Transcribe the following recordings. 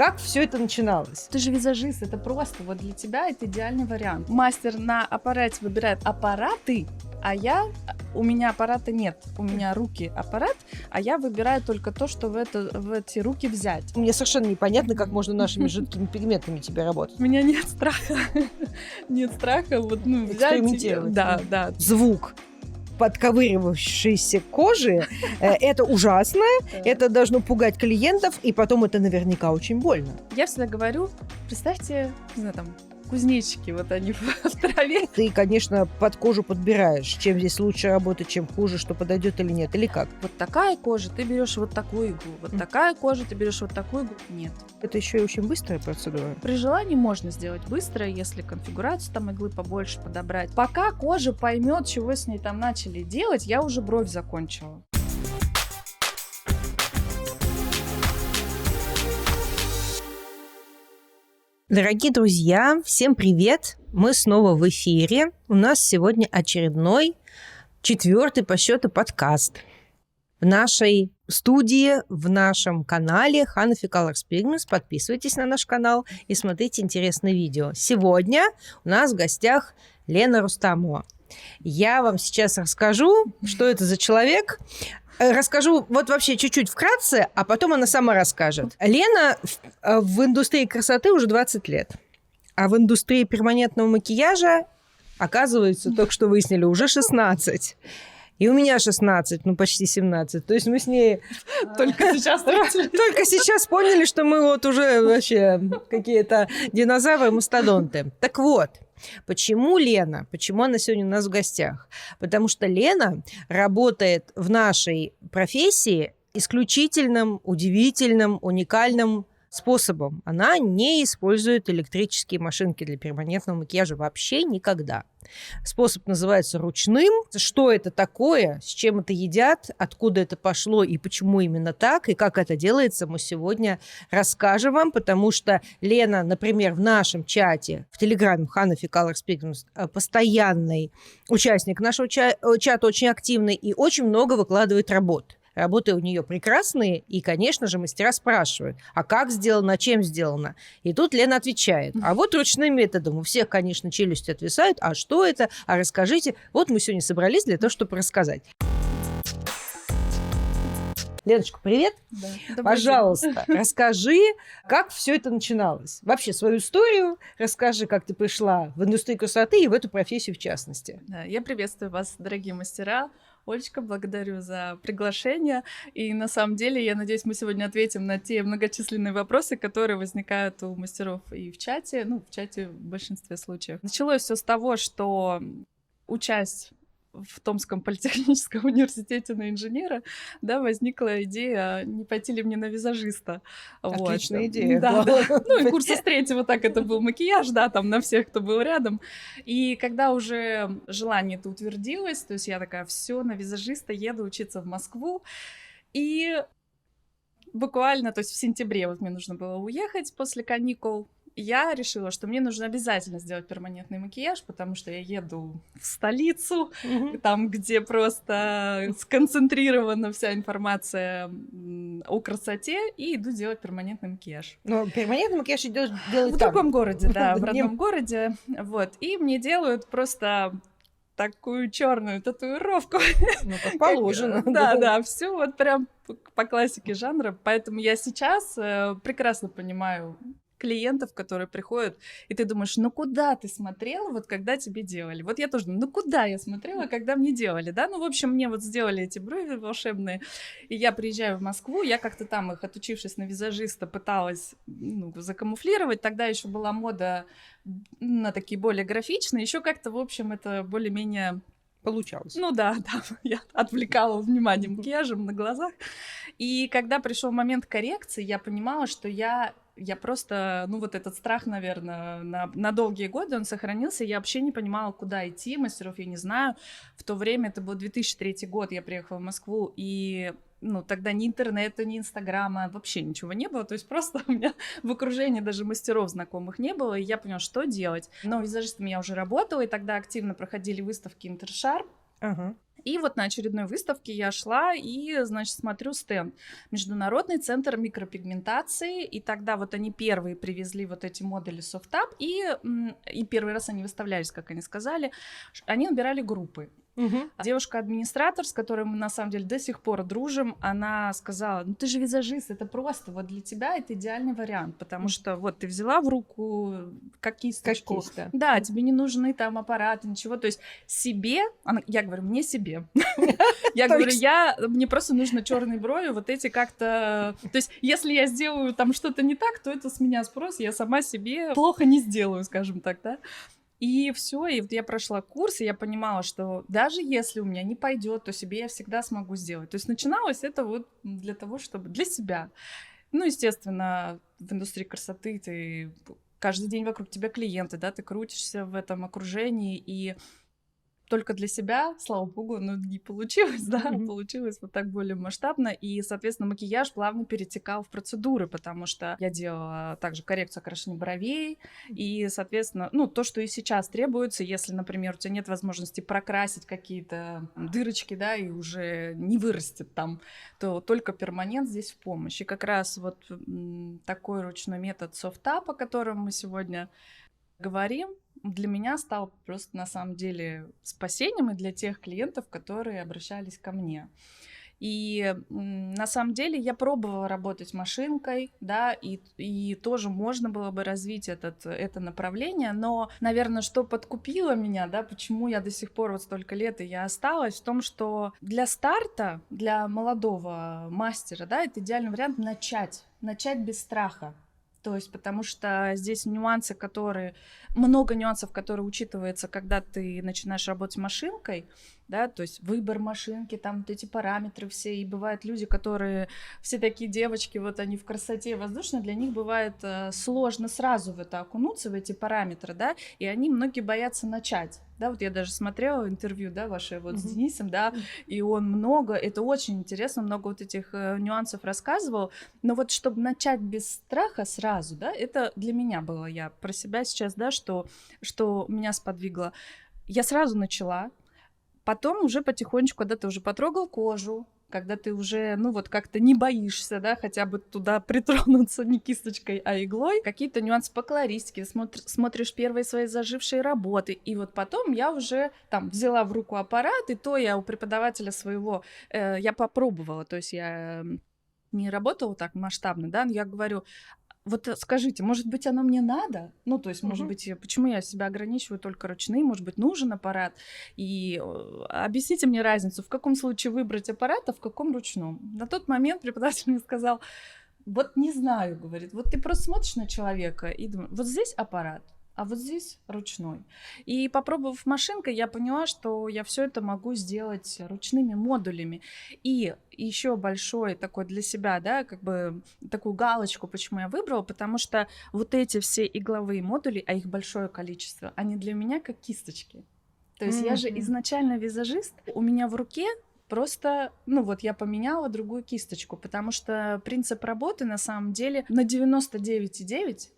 Как все это начиналось? Ты же визажист, это просто, вот для тебя это идеальный вариант. Мастер на аппарате выбирает аппараты, у меня аппарата нет, у меня руки аппарат, а я выбираю только то, что в эти руки взять. Мне совершенно непонятно, как можно нашими жидкими пигментами тебе работать. У меня нет страха, взять. Экспериментировать. Да. Звук подковыривающейся кожи, это ужасно, это должно пугать клиентов, и потом это наверняка очень больно. Я всегда говорю, представьте, не знаю, там, кузнечики, вот они в траве. Ты, конечно, под кожу подбираешь, чем здесь лучше работать, чем хуже, что подойдет или нет, или как? Вот такая кожа, ты берешь вот такую иглу, вот такая кожа, ты берешь вот такую иглу. Нет. Это еще и очень быстрая процедура. При желании можно сделать быстро, если конфигурацию там иглы побольше подобрать. Пока кожа поймет, чего с ней там начали делать, я уже бровь закончила. Дорогие друзья, всем привет! Мы снова в эфире. У нас сегодня очередной, 4-й по счету подкаст. В нашей студии, в нашем канале Hanafi Colors Pigments. Подписывайтесь на наш канал и смотрите интересные видео. Сегодня у нас в гостях Лена Рустамова. Я вам сейчас расскажу, что это за человек. Расскажу вот вообще чуть-чуть вкратце, а потом она сама расскажет. Лена в индустрии красоты уже 20 лет, а в индустрии перманентного макияжа, оказывается, только что выяснили, уже 16. И у меня 16, почти 17. То есть мы с ней только сейчас поняли, что мы вот уже вообще какие-то динозавры, мастодонты. Так вот, почему Лена? Почему она сегодня у нас в гостях? Потому что Лена работает в нашей профессии исключительным, удивительным, уникальным способом. Она не использует электрические машинки для перманентного макияжа вообще никогда. Способ называется ручным. Что это такое, с чем это едят, откуда это пошло и почему именно так, и как это делается, мы сегодня расскажем вам, потому что Лена, например, в нашем чате, в Телеграме Hanafi Colors Pigments, постоянный участник нашего чата, очень активный и очень много выкладывает работ. Работы у нее прекрасные, и, конечно же, мастера спрашивают, а как сделано, чем сделано? И тут Лена отвечает, а вот ручным методом. У всех, конечно, челюсти отвисают, а что это? А расскажите. Вот мы сегодня собрались для того, чтобы рассказать. Леночка, привет. Да, пожалуйста, расскажи, как все это начиналось. Вообще свою историю расскажи, как ты пришла в индустрию красоты и в эту профессию в частности. Да, я приветствую вас, дорогие мастера. Олечка, благодарю за приглашение. И на самом деле, я надеюсь, мы сегодня ответим на те многочисленные вопросы, которые возникают у мастеров и в чате, в чате в большинстве случаев. Началось все с того, что учась в Томском политехническом университете на инженера, возникла идея, не пойти ли мне на визажиста. Отличная идея. Да. И курса с 3-го так это был макияж, там на всех, кто был рядом. И когда уже желание это утвердилось, то есть я такая, все, на визажиста еду учиться в Москву. И буквально, то есть в сентябре мне нужно было уехать после каникул. Я решила, что мне нужно обязательно сделать перманентный макияж, потому что я еду в столицу, там, где просто сконцентрирована вся информация о красоте, и иду делать перманентный макияж. Но перманентный макияж идёшь делать в другом городе, в родном городе. И мне делают просто такую черную татуировку. Как положено. Да, все вот прям по классике жанра. Поэтому я сейчас прекрасно понимаю клиентов, которые приходят, и ты думаешь, куда ты смотрела, вот когда тебе делали? Вот я тоже думаю, куда я смотрела, когда мне делали, да? В общем, мне вот сделали эти брови волшебные, и я приезжаю в Москву, я как-то там их, отучившись на визажиста, пыталась закамуфлировать, тогда еще была мода на такие более графичные, еще как-то, в общем, это более-менее получалось. Я отвлекала внимание макияжем на глазах. И когда пришел момент коррекции, я понимала, что я просто, вот этот страх, наверное, на долгие годы он сохранился. Я вообще не понимала, куда идти, мастеров я не знаю. В то время, это был 2003 год, я приехала в Москву, и тогда ни интернета, ни инстаграма, вообще ничего не было, то есть просто у меня в окружении даже мастеров знакомых не было, и я поняла, что делать. Но визажистом я уже работала, и тогда активно проходили выставки Интершарм. И вот на очередной выставке я шла и, значит, смотрю стенд. Международный центр микропигментации. И тогда вот они первые привезли вот эти модули SoftUp. И первый раз они выставлялись, как они сказали. Они набирали группы. Девушка-администратор, с которой мы на самом деле до сих пор дружим, она сказала: ну ты же визажист, это просто, вот для тебя это идеальный вариант, потому что вот ты взяла в руку как кисточку, да, тебе не нужны там аппараты, ничего, то есть себе, я говорю, мне себе, я говорю, мне просто нужно черные брови, вот эти как-то, то есть если я сделаю там что-то не так, то это с меня спрос, я сама себе плохо не сделаю, скажем так, да. И все, и вот я прошла курс, и я понимала, что даже если у меня не пойдет, то себе я всегда смогу сделать. То есть начиналось это вот для того, чтобы для себя. Ну, естественно, в индустрии красоты ты каждый день вокруг тебя клиенты, да, ты крутишься в этом окружении, и только для себя, слава богу, но не получилось, да, получилось вот так более масштабно, и, соответственно, макияж плавно перетекал в процедуры, потому что я делала также коррекцию окрашивания бровей, и, соответственно, ну, то, что и сейчас требуется, если, например, у тебя нет возможности прокрасить какие-то дырочки, да, и уже не вырастет там, то только перманент здесь в помощь. И как раз вот такой ручной метод SoftUp, о котором мы сегодня говорим, для меня стал просто на самом деле спасением и для тех клиентов, которые обращались ко мне. И на самом деле я пробовала работать машинкой, да, и тоже можно было бы развить это направление, но, наверное, что подкупило меня, да, почему я до сих пор вот столько лет и я осталась, в том, что для старта, для молодого мастера, да, это идеальный вариант начать без страха. То есть, потому что здесь много нюансов, которые учитываются, когда ты начинаешь работать машинкой, да, то есть выбор машинки, там вот эти параметры все, и бывают люди, которые, все такие девочки, вот они в красоте воздушной, для них бывает сложно сразу в это окунуться, в эти параметры, да, и многие боятся начать. Да, вот я даже смотрела интервью, да, ваше вот с Денисом, да, и он это очень интересно, много вот этих нюансов рассказывал, но вот чтобы начать без страха сразу, да, это для меня было, я про себя сейчас, да, что меня сподвигло. Я сразу начала, потом уже потихонечку, когда ты уже потрогал кожу, когда ты уже, ну вот как-то не боишься, да, хотя бы туда притронуться не кисточкой, а иглой, какие-то нюансы по колористике, смотришь первые свои зажившие работы, и вот потом я уже там взяла в руку аппарат, и то я у преподавателя своего, я попробовала, то есть я не работала так масштабно, да, но я говорю: вот скажите, может быть, оно мне надо? Ну, то есть, может быть, почему я себя ограничиваю только ручные? Может быть, нужен аппарат? И объясните мне разницу, в каком случае выбрать аппарат, а в каком ручном? На тот момент преподаватель мне сказал: вот не знаю, говорит, вот ты просто смотришь на человека и думаешь, вот здесь аппарат, а вот здесь ручной. И попробовав машинкой, я поняла, что я все это могу сделать ручными модулями. И еще большой такой для себя, да, как бы такую галочку, почему я выбрала, потому что вот эти все игловые модули, а их большое количество, они для меня как кисточки. То есть я же изначально визажист, у меня в руке просто, ну вот я поменяла другую кисточку, потому что принцип работы на самом деле на 99,9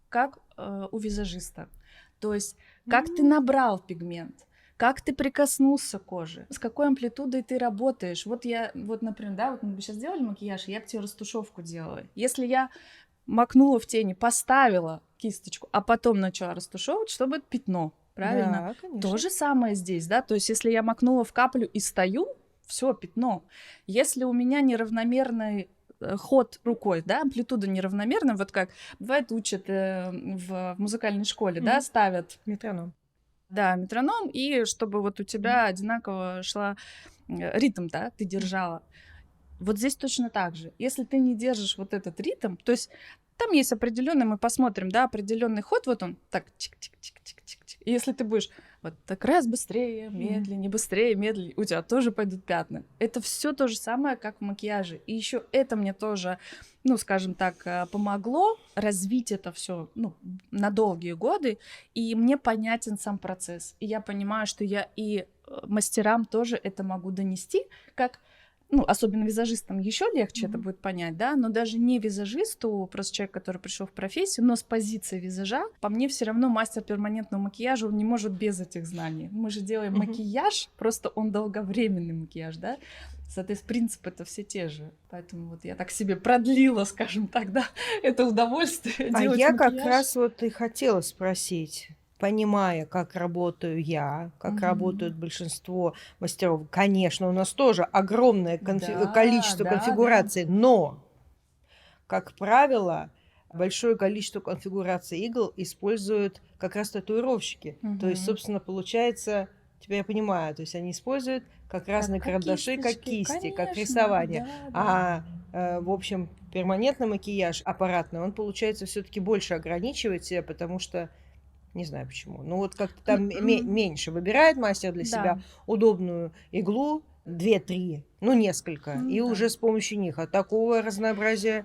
как у визажиста. То есть как ты набрал пигмент, как ты прикоснулся к коже, с какой амплитудой ты работаешь. Вот например, да, вот мы бы сейчас делали макияж, я бы тебе растушевку делала. Если я макнула в тени, поставила кисточку, а потом начала растушевывать, чтобы это пятно, правильно? Да, конечно. То же самое здесь, да, то есть если я макнула в каплю и стою, все, пятно. Если у меня неравномерный ход рукой, да, амплитуда неравномерная, вот как бывает учат в музыкальной школе, да, ставят метроном. Да, метроном, и чтобы вот у тебя одинаково шла ритм, да, ты держала. Вот здесь точно так же. Если ты не держишь вот этот ритм, то есть там есть определенный, мы посмотрим, да, определенный ход, вот он так чик-чик-чик-чик-чик. И если ты будешь вот так раз быстрее, медленнее, быстрее, медленнее, у тебя тоже пойдут пятна. Это все то же самое, как в макияже. И еще это мне тоже, ну, скажем так, помогло развить это все, ну, на долгие годы, и мне понятен сам процесс. И я понимаю, что я и мастерам тоже это могу донести, как ну, особенно визажистам еще легче это будет понять, да, но даже не визажисту, просто человек, который пришел в профессию, но с позиции визажа, по мне все равно мастер перманентного макияжа, он не может без этих знаний. Мы же делаем макияж, просто он долговременный макияж, да, соответственно, принципы это все те же. Поэтому вот я так себе продлила, скажем так, да, это удовольствие делать я макияж. как раз вот и хотела спросить, понимая, как работаю я, как работают большинство мастеров. Конечно, у нас тоже огромное количество конфигураций, но, как правило, большое количество конфигураций игл используют как раз татуировщики. То есть, собственно, получается, теперь я понимаю, то есть они используют как разные карандаши, как кисти, конечно, как рисование. В общем, перманентный макияж аппаратный, он, получается, все-таки больше ограничивает себя, потому что не знаю почему. Ну вот как-то там меньше выбирает мастер для себя удобную иглу, 2-3, ну несколько, и уже с помощью них. А такого разнообразия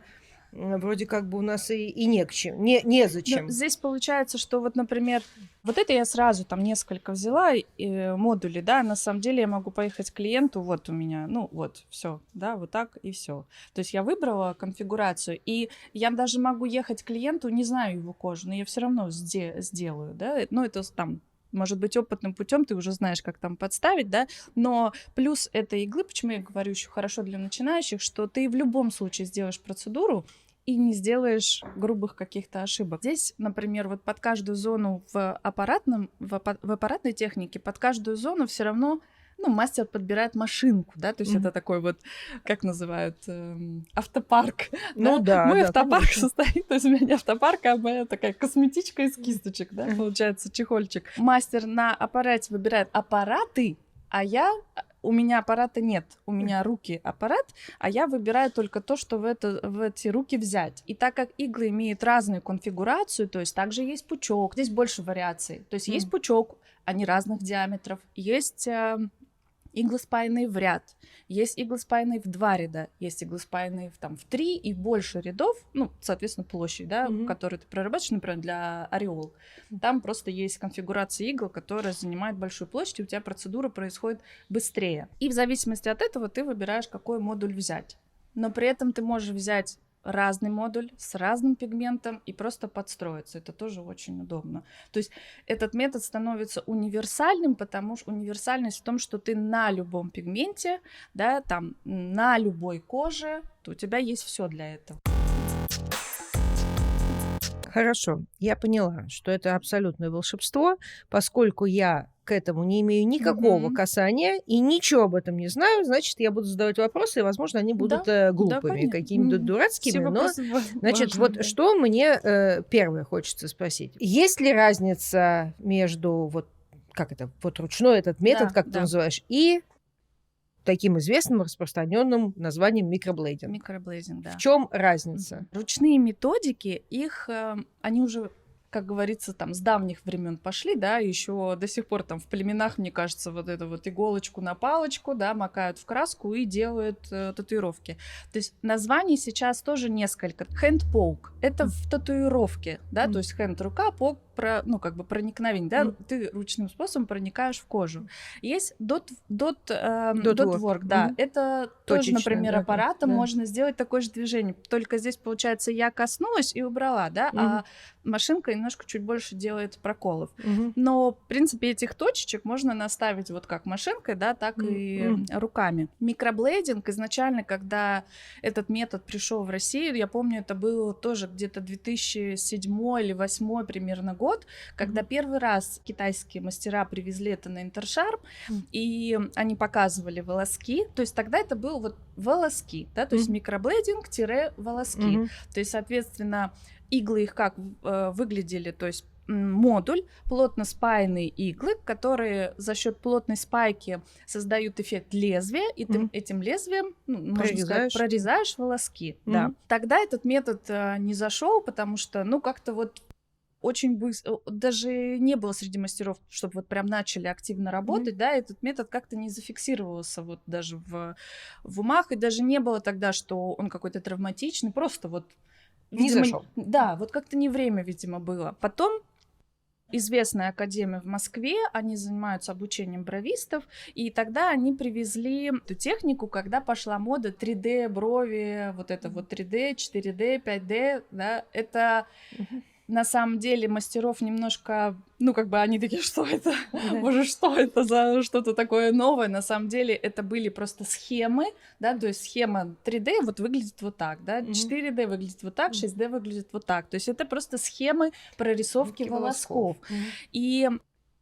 вроде как бы у нас и не к чему, незачем. Здесь получается, что вот, например, вот это я сразу там несколько взяла модули, да, на самом деле я могу поехать к клиенту, вот у меня, ну вот, все, да, вот так и все. То есть я выбрала конфигурацию, и я даже могу ехать к клиенту, не знаю его кожу, но я все равно сделаю, да, ну это там, может быть, опытным путем ты уже знаешь, как там подставить, да, но плюс этой иглы, почему я говорю еще хорошо для начинающих, что ты в любом случае сделаешь процедуру и не сделаешь грубых каких-то ошибок. Здесь, например, вот под каждую зону в аппаратной технике, под каждую зону все равно, ну, мастер подбирает машинку, да, то есть это такой вот, как называют, автопарк. Ну да, мой да, автопарк конечно. состоит, то есть у меня не автопарк, а моя такая косметичка из кисточек, да, получается, чехольчик. Мастер на аппарате выбирает аппараты, а у меня аппарата нет, у меня руки аппарат, а я выбираю только то, что в эти руки взять. И так как иглы имеют разную конфигурацию, то есть также есть пучок, здесь больше вариаций. То есть есть пучок, они разных диаметров, есть иглы спаянные в ряд, есть иглы спаянные в 2 ряда, есть иглы спаянные в 3 и больше рядов, ну, соответственно, площадь, да, которую ты прорабатываешь, например, для ореол. Там просто есть конфигурация игл, которая занимает большую площадь, и у тебя процедура происходит быстрее. И в зависимости от этого ты выбираешь, какой модуль взять. Но при этом ты можешь взять разный модуль с разным пигментом и просто подстроиться. Это тоже очень удобно. То есть этот метод становится универсальным, потому что универсальность в том, что ты на любом пигменте, да, там, на любой коже, то у тебя есть все для этого. Хорошо, я поняла, что это абсолютное волшебство, поскольку я к этому не имею никакого касания и ничего об этом не знаю, значит, я буду задавать вопросы, и, возможно, они будут глупыми, какими-то дурацкими. Но, значит, важны, вот что мне первое хочется спросить. Есть ли разница между вот ручной этот метод, как ты называешь, и таким известным распространенным названием микроблейдинг? Микроблейдинг, да. В чем разница? Ручные методики, они уже, как говорится, там с давних времен пошли, да, еще до сих пор там в племенах, мне кажется, вот эту вот иголочку на палочку, да, макают в краску и делают татуировки. То есть названий сейчас тоже несколько. Hand poke — это в татуировке, да, то есть hand — рука, poke — проникновение, да, ты ручным способом проникаешь в кожу. Есть dot work, да, это тоже, например, аппаратом можно сделать такое же движение, только здесь, получается, я коснулась и убрала, да, а машинка немножко чуть больше делает проколов. Но, в принципе, этих точечек можно наставить вот как машинкой, да, так и руками. Микроблейдинг изначально, когда этот метод пришел в Россию, я помню, это было тоже где-то 2007 или 2008 примерно год, когда первый раз китайские мастера привезли это на Интершарм, и они показывали волоски, то есть тогда это был вот волоски, да, то есть микроблейдинг-волоски. То есть, соответственно, иглы их как выглядели, то есть модуль, плотно спаянные иглы, которые за счет плотной спайки создают эффект лезвия, и ты этим лезвием, можно сказать, прорезаешь волоски. Да. Тогда этот метод не зашел, потому что, как-то вот очень быстро, даже не было среди мастеров, чтобы вот прям начали активно работать, да, этот метод как-то не зафиксировался вот даже в умах, и даже не было тогда, что он какой-то травматичный, просто вот, видимо, не зашел. Да, вот как-то не время, видимо, было. Потом известная академия в Москве, они занимаются обучением бровистов, и тогда они привезли эту технику, когда пошла мода 3D брови, вот это вот 3D, 4D, 5D, да, это на самом деле мастеров немножко, ну, как бы они такие, что это? Боже, что это за что-то такое новое? На самом деле это были просто схемы, да, то есть схема 3D вот выглядит вот так, да, 4D выглядит вот так, 6D выглядит вот так. То есть это просто схемы прорисовки волосков. И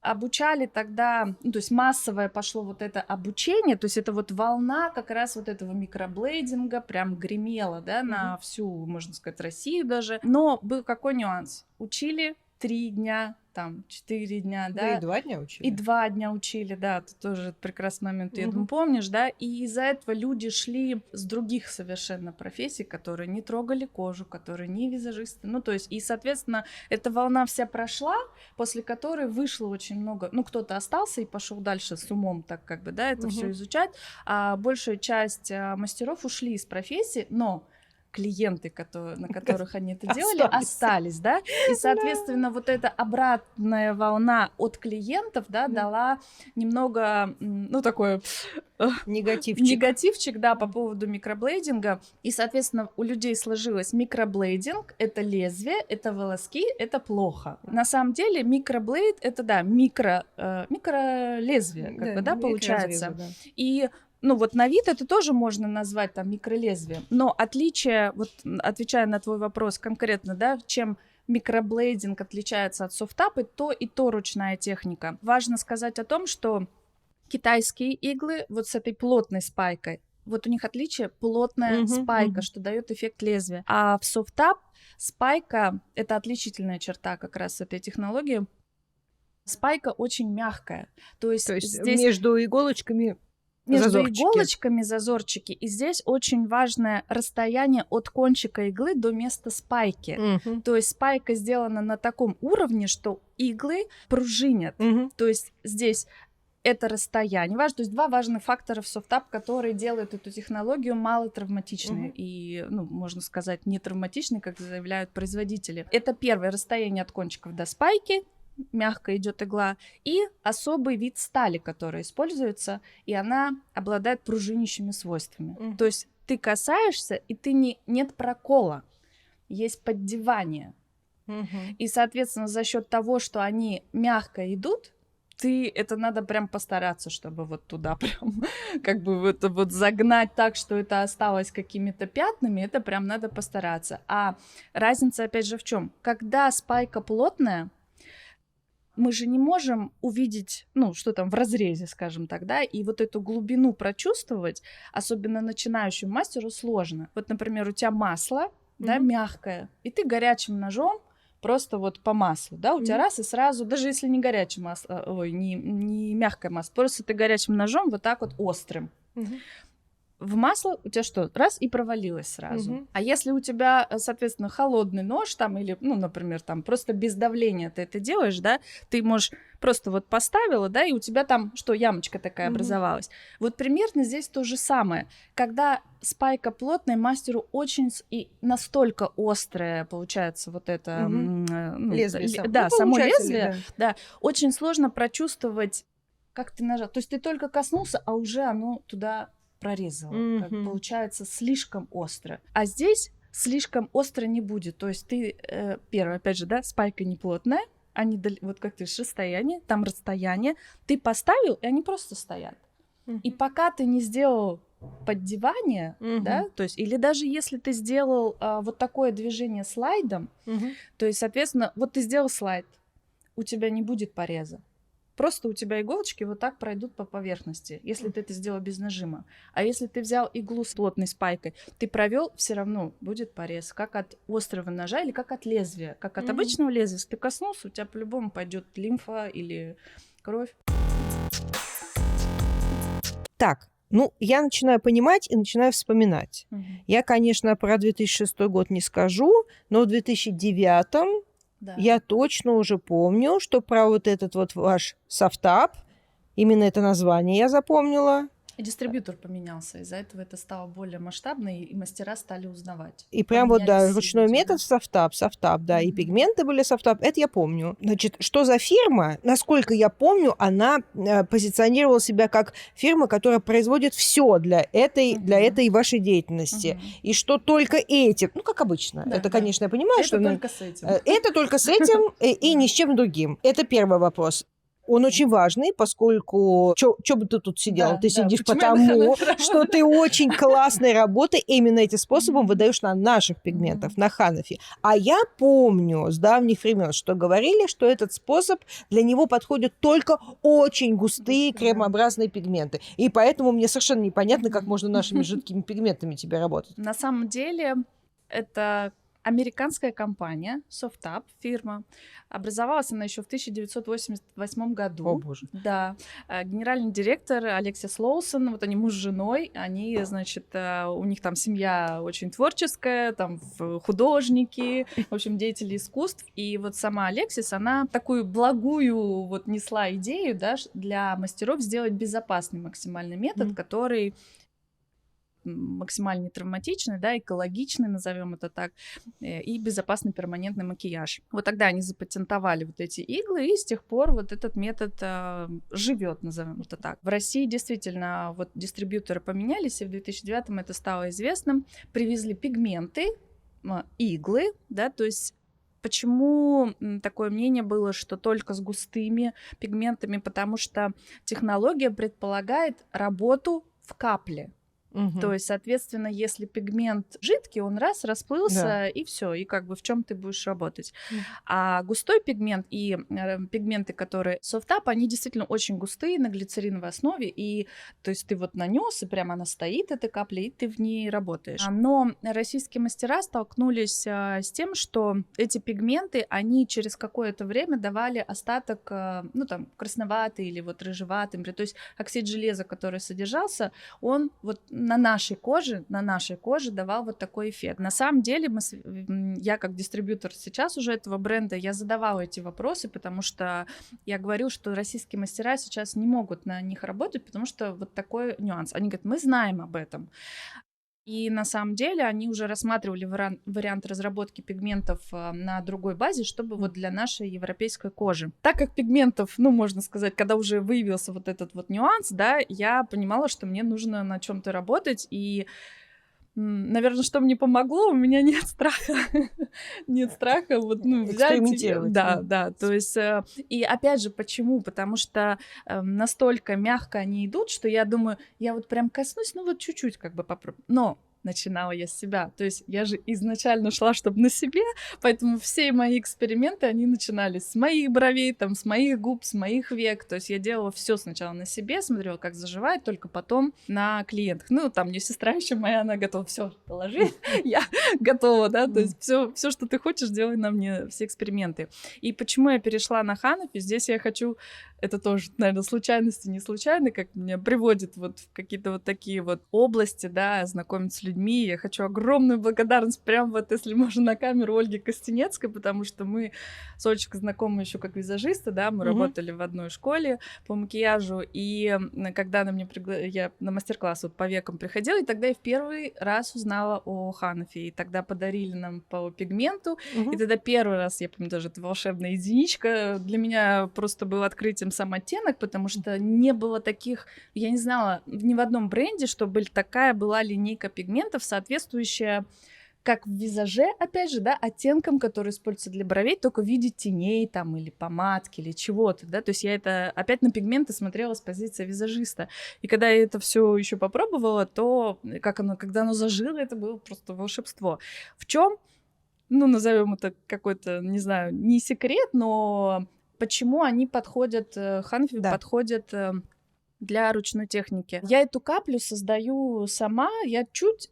обучали тогда, ну, то есть массовое пошло вот это обучение, то есть это вот волна как раз вот этого микроблейдинга прям гремела, да, на всю, можно сказать, Россию даже. Но был какой нюанс? Учили 3 дня, там, 4 дня, да. Да, и 2 дня учили. И 2 дня учили, да, ты тоже прекрасный момент, ты, я думаю, помнишь, да, и из-за этого люди шли с других совершенно профессий, которые не трогали кожу, которые не визажисты, ну, то есть, и, соответственно, эта волна вся прошла, после которой вышло очень много, ну, кто-то остался и пошел дальше с умом, так как бы, да, это все изучать, а большая часть мастеров ушли из профессии, но клиенты, на которых они это делали, остались, да, и, соответственно, вот эта обратная волна от клиентов, да, дала немного, ну, такой негативчик, да, по поводу микроблейдинга, и, соответственно, у людей сложилось микроблейдинг, это лезвие, это волоски, это плохо. На самом деле микроблейд, это, да, микролезвие, как бы, да, получается, да. И ну, вот на вид это тоже можно назвать там микролезвием, но отличие, вот отвечая на твой вопрос конкретно, да, чем микроблейдинг отличается от софтапа, и то ручная техника. Важно сказать о том, что китайские иглы вот с этой плотной спайкой, вот у них отличие плотная спайка, что дает эффект лезвия. А в софтап спайка, это отличительная черта как раз этой технологии, спайка очень мягкая. То есть здесь между иголочками иголочками зазорчики, и здесь очень важное расстояние от кончика иглы до места спайки. То есть спайка сделана на таком уровне, что иглы пружинят. То есть здесь это расстояние важно. То есть 2 важных фактора в софтап, которые делают эту технологию мало травматичной и, ну, можно сказать, не травматичной, как заявляют производители. Это первое расстояние от кончиков до спайки, мягко идет игла, и особый вид стали, который используется, и она обладает пружинящими свойствами. То есть ты касаешься, и нет прокола, есть поддевание. И, соответственно, за счет того, что они мягко идут, это надо прям постараться, чтобы вот туда прям как бы это вот загнать так, что это осталось какими-то пятнами, это прям надо постараться. А разница опять же в чем? Когда спайка плотная, мы же не можем увидеть, ну, что там в разрезе, скажем так, да, и вот эту глубину прочувствовать, особенно начинающему мастеру, сложно. Вот, например, у тебя масло, да, мягкое, и ты горячим ножом просто вот по маслу, да, у тебя раз и сразу, даже если не горячее масло, не мягкое масло, просто ты горячим ножом вот так вот острым. В масло у тебя что? Раз и провалилось сразу. А если у тебя, соответственно, холодный нож там или, ну, например, там просто без давления ты это делаешь, да, ты можешь просто вот поставила, да, и у тебя там что, ямочка такая образовалась. Вот примерно здесь то же самое. Когда спайка плотная, мастеру очень и настолько острое получается вот это лезвие, да, само лезвие, да, очень сложно прочувствовать, как ты нажал. То есть ты только коснулся, а уже оно туда прорезала. Как получается слишком остро. А здесь слишком остро не будет. То есть ты, первое, опять же, да, спайка не плотная, они, вот как ты говоришь, расстояние, там расстояние, ты поставил, и они просто стоят. И пока ты не сделал поддевание, да, то есть, или даже если ты сделал вот такое движение слайдом, то есть, соответственно, вот ты сделал слайд, у тебя не будет пореза. Просто у тебя иголочки вот так пройдут по поверхности, если ты это сделал без нажима. А если ты взял иглу с плотной спайкой, ты провел, все равно будет порез, как от острого ножа или как от лезвия. Как от обычного лезвия. Если ты коснулся, у тебя по-любому пойдет лимфа или кровь. Так, ну, я начинаю понимать и начинаю вспоминать. Я, конечно, про 2006 год не скажу, но в 2009 я точно уже помню, что про вот этот вот ваш софтап, именно это название я запомнила. Дистрибьютор поменялся, из-за этого это стало более масштабно, и мастера стали узнавать. И прям вот, да, Поменялись ручной люди, метод софтап, да, и Мгм. пигменты были софтап, это я помню. Значит, что за фирма? Насколько я помню, она позиционировала себя как фирма, которая производит все для Мгм. этой вашей деятельности. Мгм. И что только этим, ну, как обычно, Да, это, да. конечно, я понимаю, Это что только с этим. это только с этим и ни с чем другим. Это первый вопрос. Он очень важный, поскольку... Чё бы ты тут сидела? Да, Ты да. сидишь Почему я на потому, Ханафи что работаю? ты очень классной работой именно этим способом Мгм. выдаешь на наших пигментах, Мгм. на Ханафи. А я помню с давних времен, что говорили, что этот способ, для него подходят только очень густые Густые, да. кремообразные пигменты. И поэтому мне совершенно непонятно, как Мгм. можно нашими жидкими пигментами тебе работать. На самом деле это американская компания, Softup, фирма. Образовалась она еще в 1988 О, году. боже. Да, генеральный директор Алексис Лоусон, вот они муж с женой, они, значит, у них там семья очень творческая, там художники, в общем, деятели искусств. И вот сама Алексис, она такую благую вот несла идею, да, для мастеров сделать безопасный максимальный метод, Мгм. который максимально травматичный, да, экологичный, назовем это так, и безопасный перманентный макияж. Вот тогда они запатентовали вот эти иглы, и с тех пор вот этот метод живет, назовем это так. В России действительно вот дистрибьюторы поменялись, и в 2009 это стало известным. Привезли пигменты, иглы, да, то есть почему такое мнение было, что только с густыми пигментами? Потому что технология предполагает работу в капле. Мгм. То есть, соответственно, если пигмент жидкий, он раз расплылся, Да. и все, и как бы в чем ты будешь работать. Мгм. А густой пигмент и пигменты, которые Softup, они действительно очень густые на глицериновой основе, и то есть ты вот нанес, и прямо она стоит, эта капля, и ты в ней работаешь. Но российские мастера столкнулись с тем, что эти пигменты, они через какое-то время давали остаток, ну там, красноватый или вот рыжеватый, то есть оксид железа, который содержался, он вот на нашей коже давал вот такой эффект. На самом деле я как дистрибьютор сейчас уже этого бренда, я задавала эти вопросы, потому что я говорю, что российские мастера сейчас не могут на них работать, потому что вот такой нюанс. Они говорят, мы знаем об этом. И на самом деле они уже рассматривали вариант разработки пигментов на другой базе, чтобы вот для нашей европейской кожи. Так как пигментов, ну, можно сказать, когда уже выявился вот этот вот нюанс, да, я понимала, что мне нужно на чем-то работать, и наверное, что мне помогло, у меня нет страха, нет страха вот, ну, взять, Экспериментировать. да, то есть, и опять же, почему? Потому что настолько мягко они идут, что я думаю, я вот прям коснусь, ну вот чуть-чуть как бы попробую, но начинала я с себя, то есть я же изначально шла, чтобы на себе, поэтому все мои эксперименты, они начинались с моих бровей, там, с моих губ, с моих век, то есть я делала все сначала на себе, смотрела, как заживает, только потом на клиентах. Ну, там мне сестра еще моя, она готова, все, положи, я готова, да, то есть все, что ты хочешь, делай на мне все эксперименты. И почему я перешла на Ханафи, здесь я хочу, это тоже, наверное, случайности не случайно, как меня приводит вот в какие-то вот такие вот области, да, знакомиться с людьми. Я хочу огромную благодарность прям вот, если можно, на камеру Ольге Костенецкой, потому что мы с Олечкой знакомы еще как визажисты, да, мы работали в одной школе по макияжу, и когда она мне я на мастер-класс вот по векам приходила, и тогда я в первый раз узнала о Ханафи, и тогда подарили нам по пигменту, и тогда первый раз, я помню, даже это волшебная единичка, для меня просто был открытием сам оттенок, потому что не было таких, я не знала ни в одном бренде, чтобы такая была линейка пигментов, соответствующая как в визаже, опять же, да, оттенкам, которые используются для бровей, только в виде теней там или помадки или чего-то, да, то есть я это опять на пигменты смотрела с позиции визажиста, и когда я это все еще попробовала, то когда оно зажило, это было просто волшебство. В чем, ну, назовем это какой-то, не знаю, не секрет, но почему они подходят, Ханафи подходят для ручной техники. Я эту каплю создаю сама, я чуть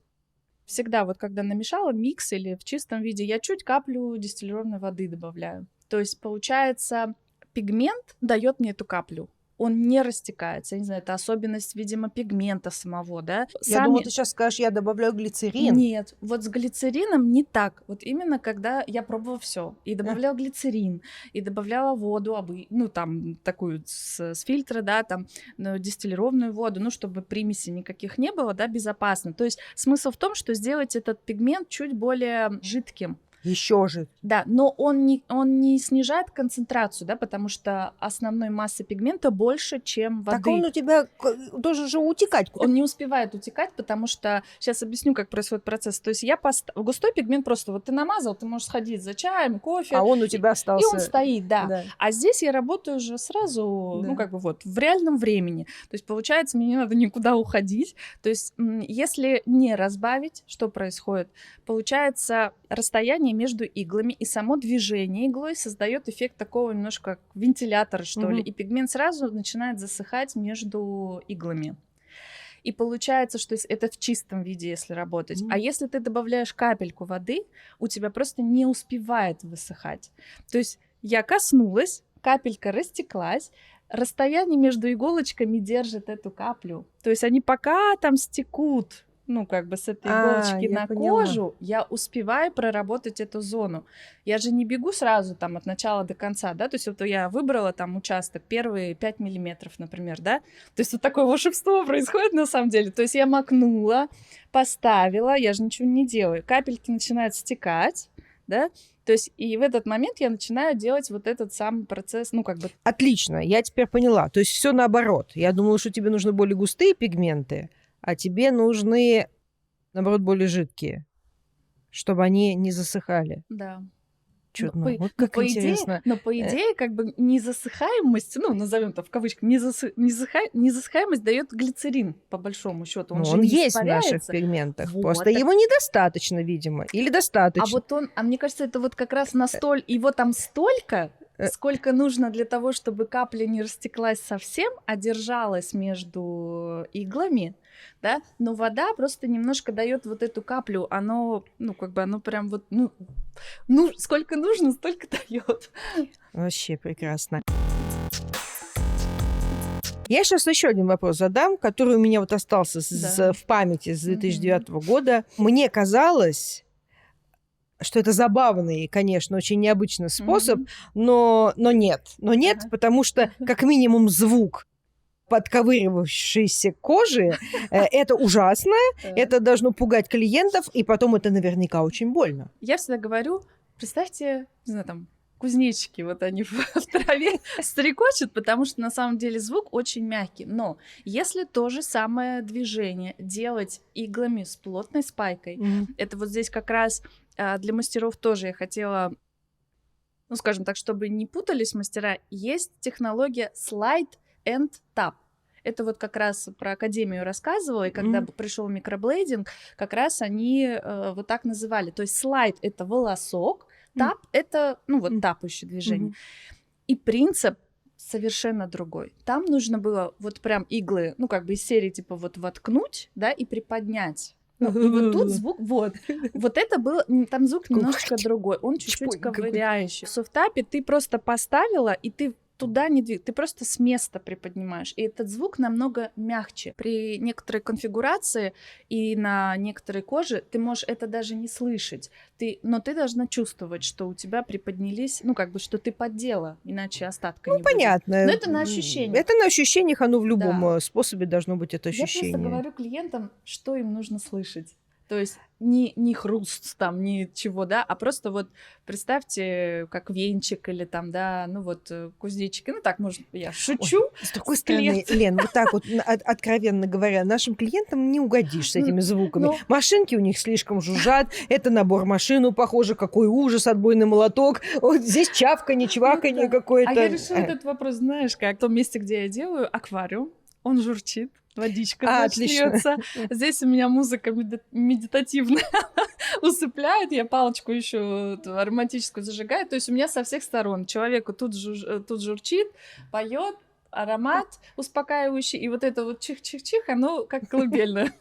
всегда вот когда намешала микс или в чистом виде, я чуть каплю дистиллированной воды добавляю. То есть получается пигмент дает мне эту каплю. он не растекается. Я не знаю, это особенность, видимо, пигмента самого, да. Я думала, ты сейчас скажешь, я добавляю глицерин. Нет, вот с глицерином не так. Вот именно когда я пробовала все и добавляла глицерин, и добавляла воду, ну там такую с фильтра, да, там дистиллированную воду, ну чтобы примесей никаких не было, да, безопасно. То есть смысл в том, что сделать этот пигмент чуть более жидким. Еще же. Да, но он не снижает концентрацию, да, потому что основной массы пигмента больше, чем воды. Так он у тебя должен же утекать. Он не успевает утекать, потому что... Сейчас объясню, как происходит процесс. То есть густой пигмент просто вот ты намазал, ты можешь сходить за чаем, кофе. А он у тебя остался. И он стоит, да. А здесь я работаю уже сразу, ну как бы вот, в реальном времени. То есть получается, мне не надо никуда уходить. То есть если не разбавить, что происходит? Получается, расстояние между иглами и само движение иглой создает эффект такого немножко как вентилятора, что ли, и пигмент сразу начинает засыхать между иглами. И получается, что это в чистом виде, если работать. А если ты добавляешь капельку воды, у тебя просто не успевает высыхать. То есть я коснулась, капелька растеклась, расстояние между иголочками держит эту каплю. То есть они пока там стекут, ну, как бы с этой иголочки на кожу, я успеваю проработать эту зону. Я же не бегу сразу там от начала до конца, да, то есть вот я выбрала там участок, первые 5 миллиметров, например, да, то есть вот такое волшебство происходит на самом деле, то есть я макнула, поставила, я же ничего не делаю, капельки начинают стекать, да, то есть и в этот момент я начинаю делать вот этот самый процесс, ну, как бы... Отлично, я теперь поняла, то есть все наоборот. Я думала, что тебе нужны более густые пигменты, а тебе нужны, наоборот, более жидкие, чтобы они не засыхаемость. Да. Вот как интересно. Но по идее, как бы незасыхаемость, ну, назовем это в кавычках, незасыхаемость дает глицерин, по большому счету. Он есть в наших пигментах. Вот, просто его недостаточно, видимо. Или достаточно. А мне кажется, это вот как раз его там столько, сколько нужно для того, чтобы капля не растеклась совсем, а держалась между иглами, да, но вода просто немножко дает вот эту каплю, оно, ну, как бы оно прям вот, ну сколько нужно, столько дает. Вообще прекрасно. Я сейчас еще один вопрос задам, который у меня вот остался в памяти с 2009 года. Мне казалось, что это забавный, конечно, очень необычный способ, но нет. Но нет, потому что как минимум звук подковыривающейся кожи, это ужасно, это должно пугать клиентов, и потом это наверняка очень больно. Я всегда говорю, представьте, не знаю, там, кузнечики, вот они в траве стрекочут, потому что на самом деле звук очень мягкий. Но если то же самое движение делать иглами с плотной спайкой, это вот здесь как раз для мастеров тоже я хотела, ну, скажем так, чтобы не путались мастера, есть технология slide and tap. Это вот как раз про академию рассказывала, и когда пришел микроблейдинг, как раз они вот так называли. То есть слайд — это волосок, тап — это, ну, вот тапающее движение. И принцип совершенно другой. Там нужно было вот прям иглы, ну, как бы из серии типа вот воткнуть, да, и приподнять. Ну, и вот тут звук, вот это было, там звук немножко другой, он чуть-чуть ковыряющий. В софтапе ты просто поставила, и ты туда не двигаешь, ты просто с места приподнимаешь. И этот звук намного мягче. При некоторой конфигурации и на некоторой коже ты можешь это даже не слышать. Но ты должна чувствовать, что у тебя приподнялись, ну, как бы, что ты поддела, иначе остатка не будет. Понятно. Но это на ощущениях. Это на ощущениях, оно в любом способе должно быть это ощущение. Я просто говорю клиентам, что им нужно слышать. То есть не хруст там, ничего, да, а просто вот представьте, как венчик или там, да, ну вот кузнечики, ну так, может, я шучу. Ой, с другой стороны, Лен, вот так вот, откровенно говоря, нашим клиентам не угодишь с этими звуками. Машинки у них слишком жужжат, это набор машину, похоже, какой ужас, отбойный молоток, вот здесь чавканье, чваканье какое-то. А я решила этот вопрос, знаешь, как в том месте, где я делаю аквариум, он журчит. Водичка льется. Здесь у меня музыка медитативная усыпляет. Я палочку еще ароматическую зажигаю. То есть у меня со всех сторон. Человеку тут журчит, поет, аромат успокаивающий. И вот это вот чих-чих-чих, оно как колыбельное.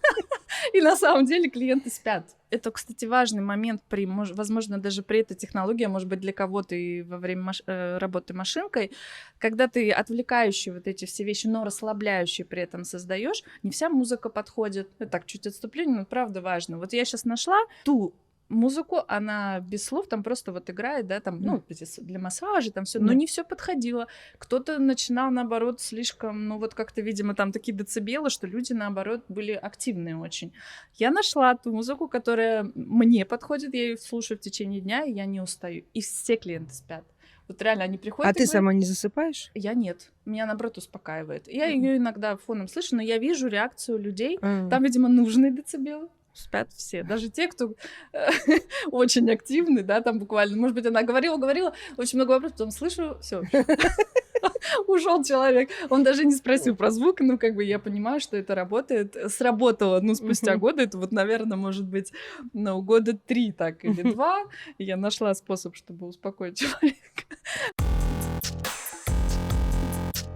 И на самом деле клиенты спят. Это, кстати, важный момент возможно, даже при этой технологии, а может быть, для кого-то и во время работы машинкой, когда ты отвлекающие вот эти все вещи, но расслабляющие при этом создаешь, не вся музыка подходит. Это так, чуть отступление, но правда важно. Вот я сейчас нашла ту музыку, она без слов, там просто вот играет, да, там, ну, для массажа, там все, но не все подходило. Кто-то начинал, наоборот, слишком, ну, вот как-то, видимо, там такие децибелы, что люди, наоборот, были активные очень. Я нашла ту музыку, которая мне подходит, я ее слушаю в течение дня, и я не устаю. И все клиенты спят. Вот реально они приходят. А ты сама не засыпаешь? Я нет. Меня, наоборот, успокаивает. Я ее иногда фоном слышу, но я вижу реакцию людей. Там, видимо, нужные децибелы. Спят все, даже те, кто очень активны, да, там буквально, может быть, она говорила, очень много вопросов, потом слышу, все, ушел человек. Он даже не спросил про звук, ну, как бы я понимаю, что это работает, сработало, ну, спустя годы, это вот, наверное, может быть, ну, года 3 так или 2, я нашла способ, чтобы успокоить человека.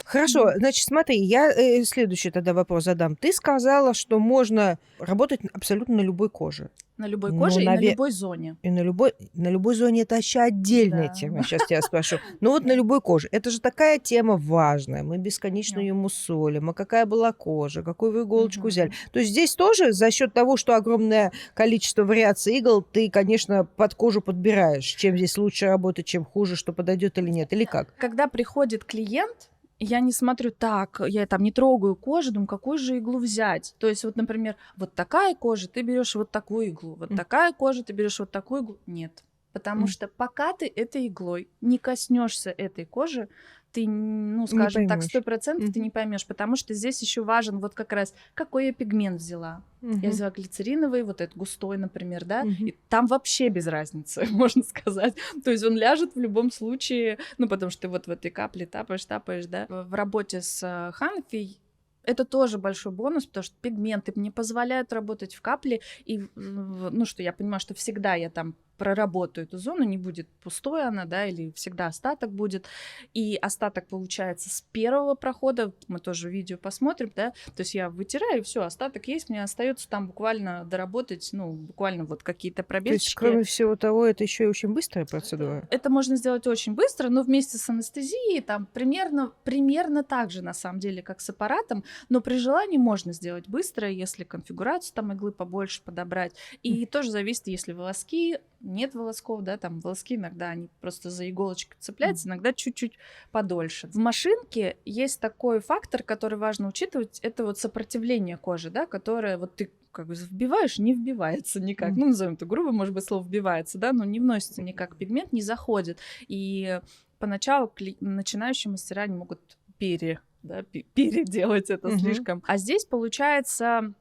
Хорошо, значит, смотри, я следующий тогда вопрос задам. Ты сказала, что можно работать абсолютно на любой коже. На любой коже и на любой зоне. И на любой зоне это вообще отдельная тема. Сейчас тебя спрошу. Ну вот на любой коже. Это же такая тема важная. Мы бесконечно ее мусолим. А какая была кожа? Какую вы иголочку взяли? То есть здесь тоже за счет того, что огромное количество вариаций игл, ты, конечно, под кожу подбираешь, чем здесь лучше работать, чем хуже, что подойдет или нет, или как? Когда приходит клиент, я не смотрю так, я там не трогаю кожу, думаю, какую же иглу взять. То есть вот, например, вот такая кожа, ты берешь вот такую иглу, вот такая кожа, ты берешь вот такую иглу. Нет, потому что пока ты этой иглой не коснешься этой кожи, ты, ну, скажем так, 100% ты не поймешь, потому что здесь еще важен вот как раз, какой я пигмент взяла. Я взяла глицериновый, вот этот густой, например, да, и там вообще без разницы, можно сказать. То есть он ляжет в любом случае, ну, потому что ты вот в этой капле тапаешь, да. В работе с Ханфи это тоже большой бонус, потому что пигменты мне позволяют работать в капле, и, ну, что я понимаю, что всегда я там проработаю эту зону, не будет пустой она, да, или всегда остаток будет, и остаток получается с первого прохода, мы тоже видео посмотрим, да, то есть я вытираю, и все, остаток есть, мне остается там буквально доработать, ну, буквально вот какие-то пробельчики. То есть, кроме всего того, это еще и очень быстрая процедура? Это можно сделать очень быстро, но вместе с анестезией там примерно так же, на самом деле, как с аппаратом, но при желании можно сделать быстро, если конфигурацию там иглы побольше подобрать, и тоже зависит, если волоски, нет волосков, да, там волоски иногда они просто за иголочку цепляются, иногда чуть-чуть подольше. В машинке есть такой фактор, который важно учитывать, это вот сопротивление кожи, да, которое вот ты как бы вбиваешь, не вбивается никак. Ну, назовем это грубо, может быть, слово вбивается, да, но не вносится никак, пигмент не заходит. И поначалу начинающие мастера не могут переделать это слишком. А здесь получается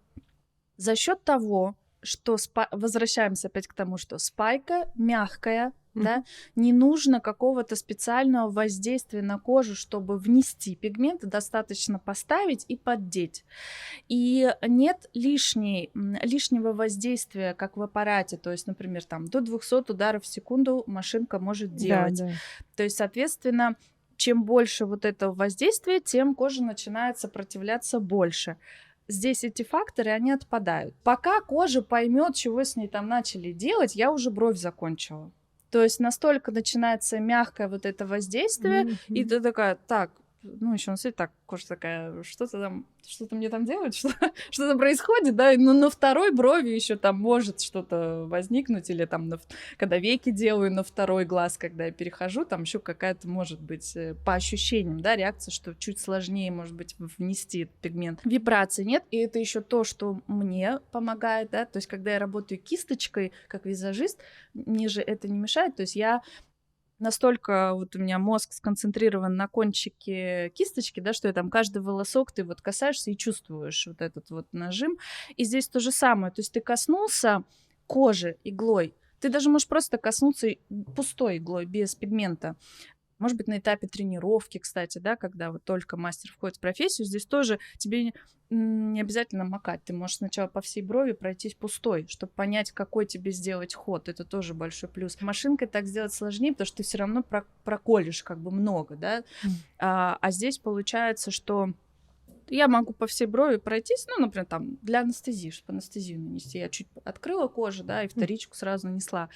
за счет того, что возвращаемся опять к тому, что спайка мягкая, да, не нужно какого-то специального воздействия на кожу, чтобы внести пигмент, достаточно поставить и поддеть. И нет лишнего воздействия, как в аппарате, то есть, например, там до 200 ударов в секунду машинка может делать. Да. То есть, соответственно, чем больше вот этого воздействия, тем кожа начинает сопротивляться больше. Здесь эти факторы, они отпадают. Пока кожа поймет, чего с ней там начали делать, я уже бровь закончила. То есть настолько начинается мягкое вот это воздействие, и ты такая, так, ну, еще на свете так, кожа такая, что-то мне там делают, что-то происходит, да, но на второй брови еще там может что-то возникнуть, или там, когда веки делаю на второй глаз, когда я перехожу, там еще какая-то, может быть, по ощущениям, да, реакция, что чуть сложнее, может быть, внести этот пигмент. Вибрации нет, и это еще то, что мне помогает, да, то есть когда я работаю кисточкой, как визажист, мне же это не мешает, то есть я настолько вот у меня мозг сконцентрирован на кончике кисточки, да, что я там каждый волосок ты вот касаешься и чувствуешь вот этот вот нажим. И здесь то же самое, то есть ты коснулся кожи иглой, ты даже можешь просто коснуться пустой иглой, без пигмента. Может быть, на этапе тренировки, кстати, да, когда вот только мастер входит в профессию, здесь тоже тебе не обязательно макать. Ты можешь сначала по всей брови пройтись пустой, чтобы понять, какой тебе сделать ход. Это тоже большой плюс. Машинкой так сделать сложнее, потому что ты все равно проколешь как бы много, да. А здесь получается, что я могу по всей брови пройтись, ну, например, там, для анестезии, чтобы анестезию нанести. Я чуть открыла кожу, да, и вторичку сразу нанесла.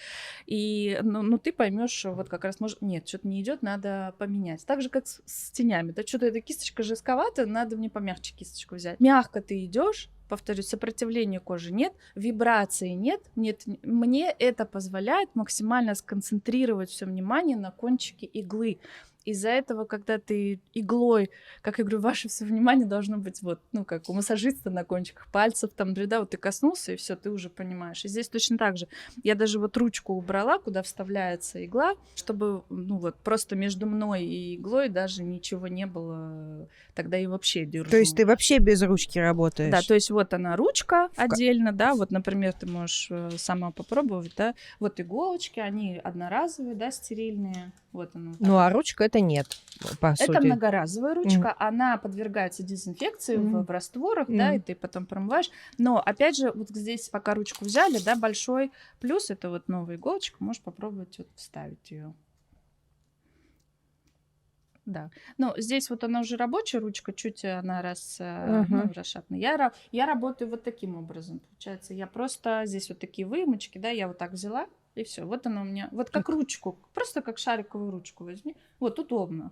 И, ну ты поймешь, вот как раз, может, нет, что-то не идет, надо поменять. Так же, как с тенями. Да, что-то эта кисточка жестковата, надо мне помягче кисточку взять. Мягко ты идешь, повторюсь, сопротивления кожи нет, вибрации нет. Мне это позволяет максимально сконцентрировать все внимание на кончике иглы. Из-за этого, когда ты иглой, как я говорю, ваше все внимание должно быть вот, ну, как у массажиста на кончиках пальцев, там, да, вот ты коснулся, и все, ты уже понимаешь. И здесь точно так же. Я даже вот ручку убрала, куда вставляется игла, чтобы, ну, вот просто между мной и иглой даже ничего не было, тогда и вообще держу. То есть ты вообще без ручки работаешь? Да, то есть вот она ручка отдельно, да, вот, например, ты можешь сама попробовать, да, вот иголочки, они одноразовые, да, стерильные, вот она. Ну, а ручка это нет, по сути. Это многоразовая ручка, она подвергается дезинфекции в растворах, да, и ты потом промываешь. Но, опять же, вот здесь пока ручку взяли, да, большой плюс, это вот новая иголочка, можешь попробовать вот вставить ее. Да. Ну, здесь вот она уже рабочая ручка, чуть она расшатана. Я работаю вот таким образом, получается. Я просто здесь вот такие выемочки, да, я вот так взяла, и все. Вот она у меня, вот как ручку, просто как шариковую ручку возьми. Вот, удобно.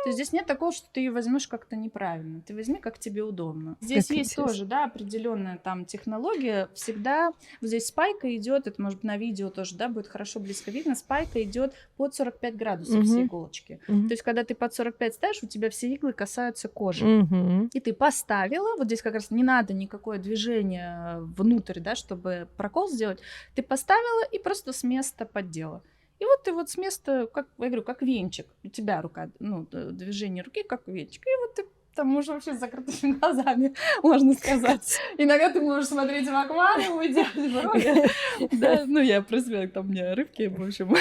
То есть здесь нет такого, что ты ее возьмешь как-то неправильно. Ты возьми, как тебе удобно. Здесь как есть тоже, да, определенная там технология. Всегда вот здесь спайка идет, это может быть на видео тоже, да, будет хорошо близко видно. Спайка идет под 45 градусов все иголочки. То есть когда ты под 45 ставишь, у тебя все иглы касаются кожи. И ты поставила, вот здесь как раз не надо никакое движение внутрь, да, чтобы прокол сделать. Ты поставила и просто с места поддела. И вот ты вот с места, как я говорю, как венчик. У тебя рука, ну, движение руки как венчик. И вот ты там можешь вообще с закрытыми глазами, можно сказать. Иногда ты можешь смотреть в аквариум и делать брови. Да, ну, я про себя, там мне рыбки, в общем,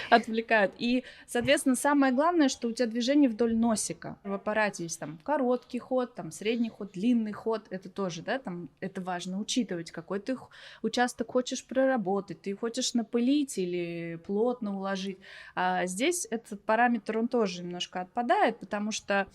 отвлекают. И, соответственно, самое главное, что у тебя движение вдоль носика. В аппарате есть там короткий ход, там средний ход, длинный ход. Это тоже, да, там это важно учитывать, какой ты участок хочешь проработать. Ты хочешь напылить или плотно уложить. А здесь этот параметр, он тоже немножко отпадает, потому что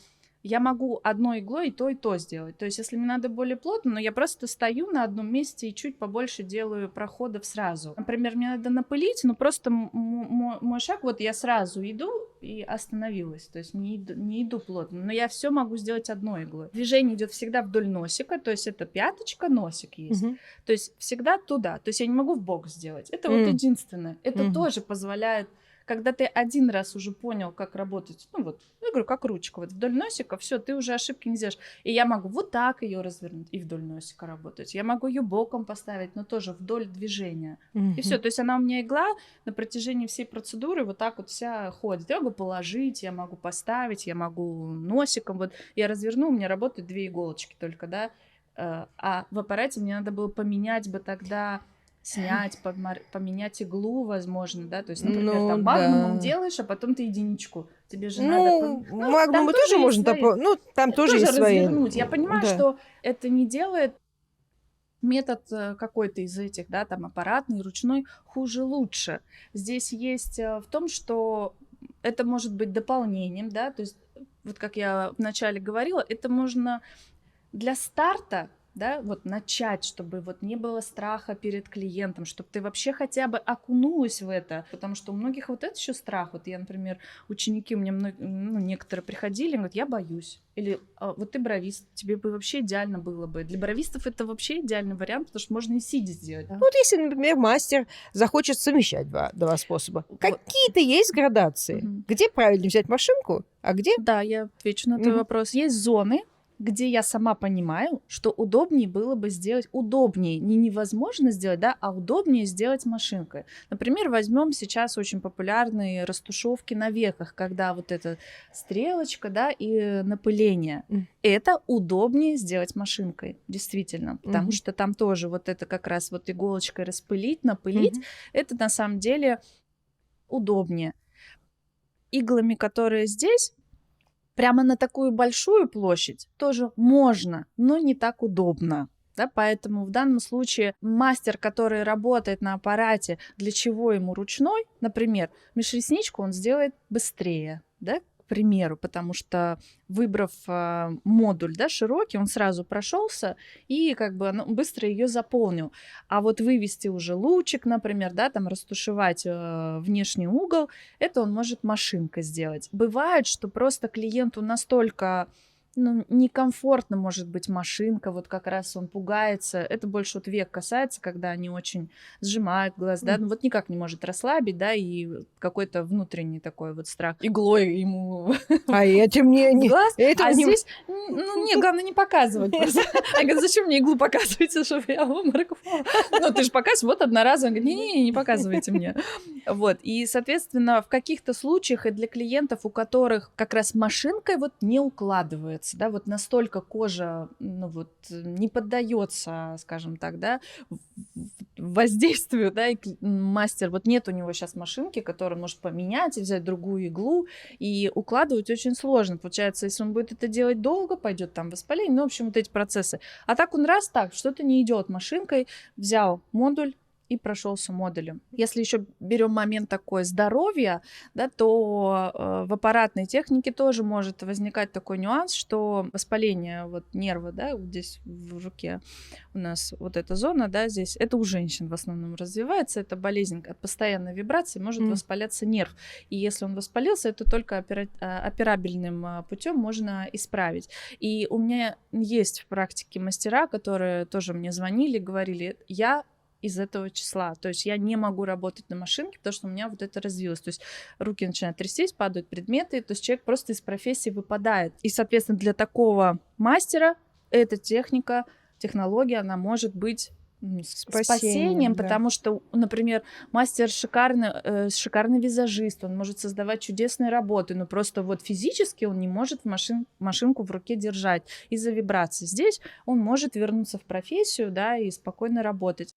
я могу одной иглой и то сделать. То есть, если мне надо более плотно, но я просто стою на одном месте и чуть побольше делаю проходов сразу. Например, мне надо напылить, но просто мой шаг, вот я сразу иду и остановилась. То есть не иду плотно, но я все могу сделать одной иглой. Движение идет всегда вдоль носика, то есть это пяточка, носик есть. То есть всегда туда. То есть я не могу в бок сделать. Это вот единственное. Это тоже позволяет. Когда ты один раз уже понял, как работать, ну вот, я говорю, как ручка, вот вдоль носика, все, ты уже ошибки не сделаешь. И я могу вот так ее развернуть и вдоль носика работать. Я могу ее боком поставить, но тоже вдоль движения. И все, то есть она у меня игла на протяжении всей процедуры вот так вот вся ходит. Я могу положить, я могу поставить, я могу носиком. Вот я разверну, у меня работают 2 иголочки только, да. А в аппарате мне надо было поменять бы тогда... снять, поменять иглу, возможно, да, то есть, например, там магнумом делаешь, а потом ты единичку, тебе же надо... магнумы тоже можно, там тоже есть свои... развернуть. Я понимаю, что это не делает метод какой-то из этих, да, там аппаратный, ручной, хуже-лучше. Здесь есть в том, что это может быть дополнением, да, то есть, вот как я вначале говорила, это можно для старта, да, вот начать, чтобы вот не было страха перед клиентом, чтобы ты вообще хотя бы окунулась в это, потому что у многих вот это еще страх. Вот я, например, ученики у меня некоторые приходили, говорят, я боюсь. Или вот ты бровист, тебе бы вообще идеально было бы. Для бровистов это вообще идеальный вариант, потому что можно и сидя сделать. Да? Вот если, например, мастер захочет совмещать два способа, какие-то есть градации. Где правильно взять машинку, а где... Да, я отвечу на твой вопрос. Есть зоны, где я сама понимаю, что удобнее было бы сделать, удобнее, не невозможно сделать, да, а удобнее сделать машинкой. Например, возьмем сейчас очень популярные растушевки на веках, когда вот эта стрелочка, да, и напыление. Это удобнее сделать машинкой, действительно, потому что там тоже вот это как раз вот иголочкой распылить, напылить, это на самом деле удобнее. Иглами, которые здесь, прямо на такую большую площадь тоже можно, но не так удобно. Да, поэтому в данном случае мастер, который работает на аппарате, для чего ему ручной, например, межресничку он сделает быстрее, да, к примеру, потому что выбрав модуль, да, широкий, он сразу прошелся и как бы быстро ее заполнил. А вот вывести уже лучик, например, да, там растушевать внешний угол, это он может машинкой сделать. Бывает, что просто клиенту настолько некомфортно, может быть, машинка, вот как раз он пугается. Это больше вот век касается, когда они очень сжимают глаз, да, вот никак не может расслабить, да, и какой-то внутренний такой вот страх иглой ему А этим в глаз. это А не... здесь, не, главное не показывать просто. Я говорю, зачем мне иглу показываете, чтобы я в обморок упала? Ну, ты же показывай, вот одноразово. Он говорит, не показывайте мне. Вот, и, соответственно, в каких-то случаях и для клиентов, у которых как раз машинкой вот не укладывается, да, вот настолько кожа, ну вот, не поддается, скажем так, да, воздействию, да, и мастер, вот нет у него сейчас машинки, которую он может поменять и взять другую иглу, и укладывать очень сложно. Получается, если он будет это делать долго, пойдет там воспаление, ну, в общем, вот эти процессы. А так он раз так, что-то не идет машинкой, взял модуль и прошелся модулем. Если еще берем момент такой здоровья, да, то в аппаратной технике тоже может возникать такой нюанс, что воспаление вот нерва, да, вот здесь в руке у нас вот эта зона, да, здесь, это у женщин в основном развивается, это болезнь от постоянной вибрации, может воспаляться нерв. И если он воспалился, это только операбельным путем можно исправить. И у меня есть в практике мастера, которые тоже мне звонили, говорили, я из этого числа. То есть я не могу работать на машинке, потому что у меня вот это развилось. То есть руки начинают трястись, падают предметы, то есть человек просто из профессии выпадает. И, соответственно, для такого мастера эта технология, она может быть спасением, да. Потому что, например, мастер шикарный визажист, он может создавать чудесные работы, но просто вот физически он не может машинку в руке держать из-за вибраций. Здесь он может вернуться в профессию, да, и спокойно работать.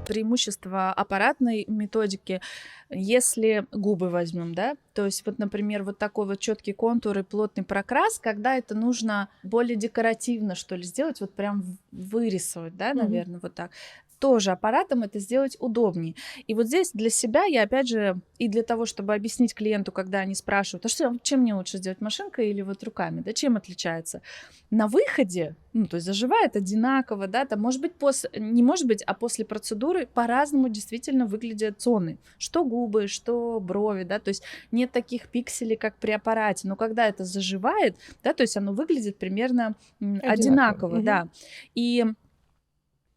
Преимущество аппаратной методики, если губы возьмем, да, то есть вот, например, вот такой вот четкий контур и плотный прокрас, когда это нужно более декоративно, что ли, сделать, вот прям вырисовать, да, наверное, вот так. Тоже аппаратом это сделать удобнее. И вот здесь для себя я, опять же, и для того, чтобы объяснить клиенту, когда они спрашивают, а что, чем мне лучше сделать, машинкой или вот руками, да, чем отличается? На выходе, ну, то есть заживает одинаково, да, там, может быть, не может быть, а после процедуры по-разному действительно выглядят зоны, что губы, что брови, да, то есть нет таких пикселей, как при аппарате, но когда это заживает, да, то есть оно выглядит примерно одинаково, да, и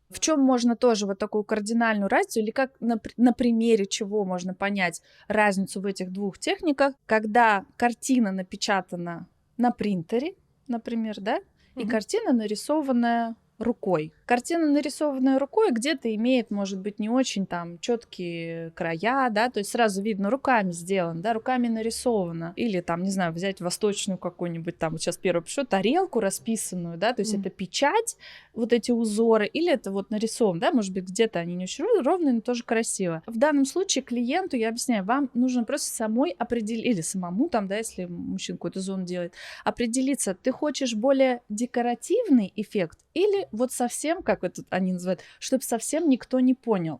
в чем можно тоже вот такую кардинальную разницу, или как на примере чего можно понять разницу в этих двух техниках, когда картина напечатана на принтере, например, да, и картина нарисованная рукой. Картина, нарисованная рукой, где-то имеет, может быть, не очень там четкие края, да, то есть сразу видно, руками сделано, да, руками нарисовано. Или там, не знаю, взять восточную какую-нибудь, там, вот сейчас первое пришло, тарелку расписанную, да, то есть это печать, вот эти узоры, или это вот нарисован, да, может быть, где-то они не очень ровные, но тоже красиво. В данном случае клиенту, я объясняю, вам нужно просто самой определить, или самому там, да, если мужчина какую-то зону делает, определиться, ты хочешь более декоративный эффект или вот совсем, как это они называют, чтобы совсем никто не понял.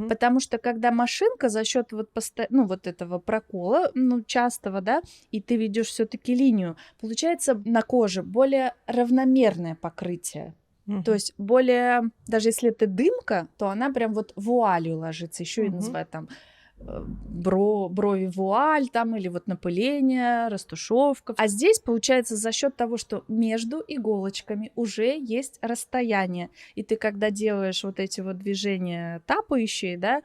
Потому что когда машинка за счет вот, вот этого прокола, частого, да, и ты ведешь все-таки линию, получается на коже более равномерное покрытие. То есть более, даже если это дымка, то она прям вот вуалью ложится, еще и называют там брови вуаль там, или вот напыление, растушевка. А здесь получается за счет того, что между иголочками уже есть расстояние. И ты, когда делаешь вот эти вот движения тапающие, да,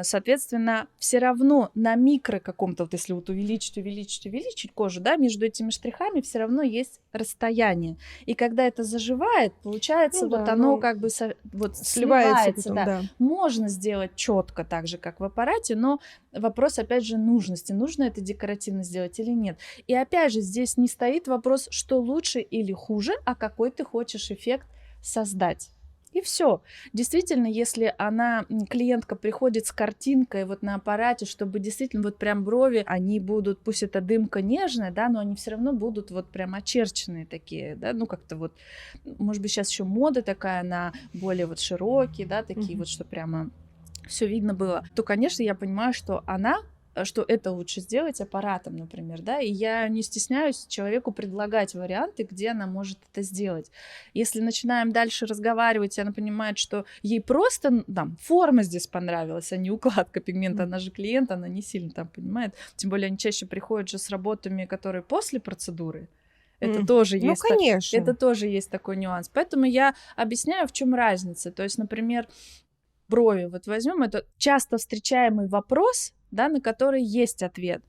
соответственно, все равно на микро каком-то, вот если вот увеличить кожу, да, между этими штрихами все равно есть расстояние. И когда это заживает, получается, оно как бы вот сливается. Потом, да. Можно сделать четко так же, как в аппарате, но вопрос, опять же, нужности. Нужно это декоративно сделать или нет. И опять же, здесь не стоит вопрос, что лучше или хуже, а какой ты хочешь эффект создать. И все. Действительно, если клиентка приходит с картинкой вот на аппарате, чтобы действительно вот прям брови, они будут, пусть это дымка нежная, да, но они все равно будут вот прям очерченные такие, да, как-то вот, может быть, сейчас еще мода такая на более вот широкие, да, такие вот, что прямо все видно было, то, конечно, я понимаю, что она что это лучше сделать аппаратом, например, да, и я не стесняюсь человеку предлагать варианты, где она может это сделать. Если начинаем дальше разговаривать, и она понимает, что ей просто там форма здесь понравилась, а не укладка пигмента, она же клиент, она не сильно там понимает, тем более они чаще приходят же с работами, которые после процедуры. Это тоже Ну, есть, конечно. это тоже есть такой нюанс. Поэтому я объясняю, в чем разница. То есть, например, брови, вот возьмем, это часто встречаемый вопрос, да, на который есть ответ.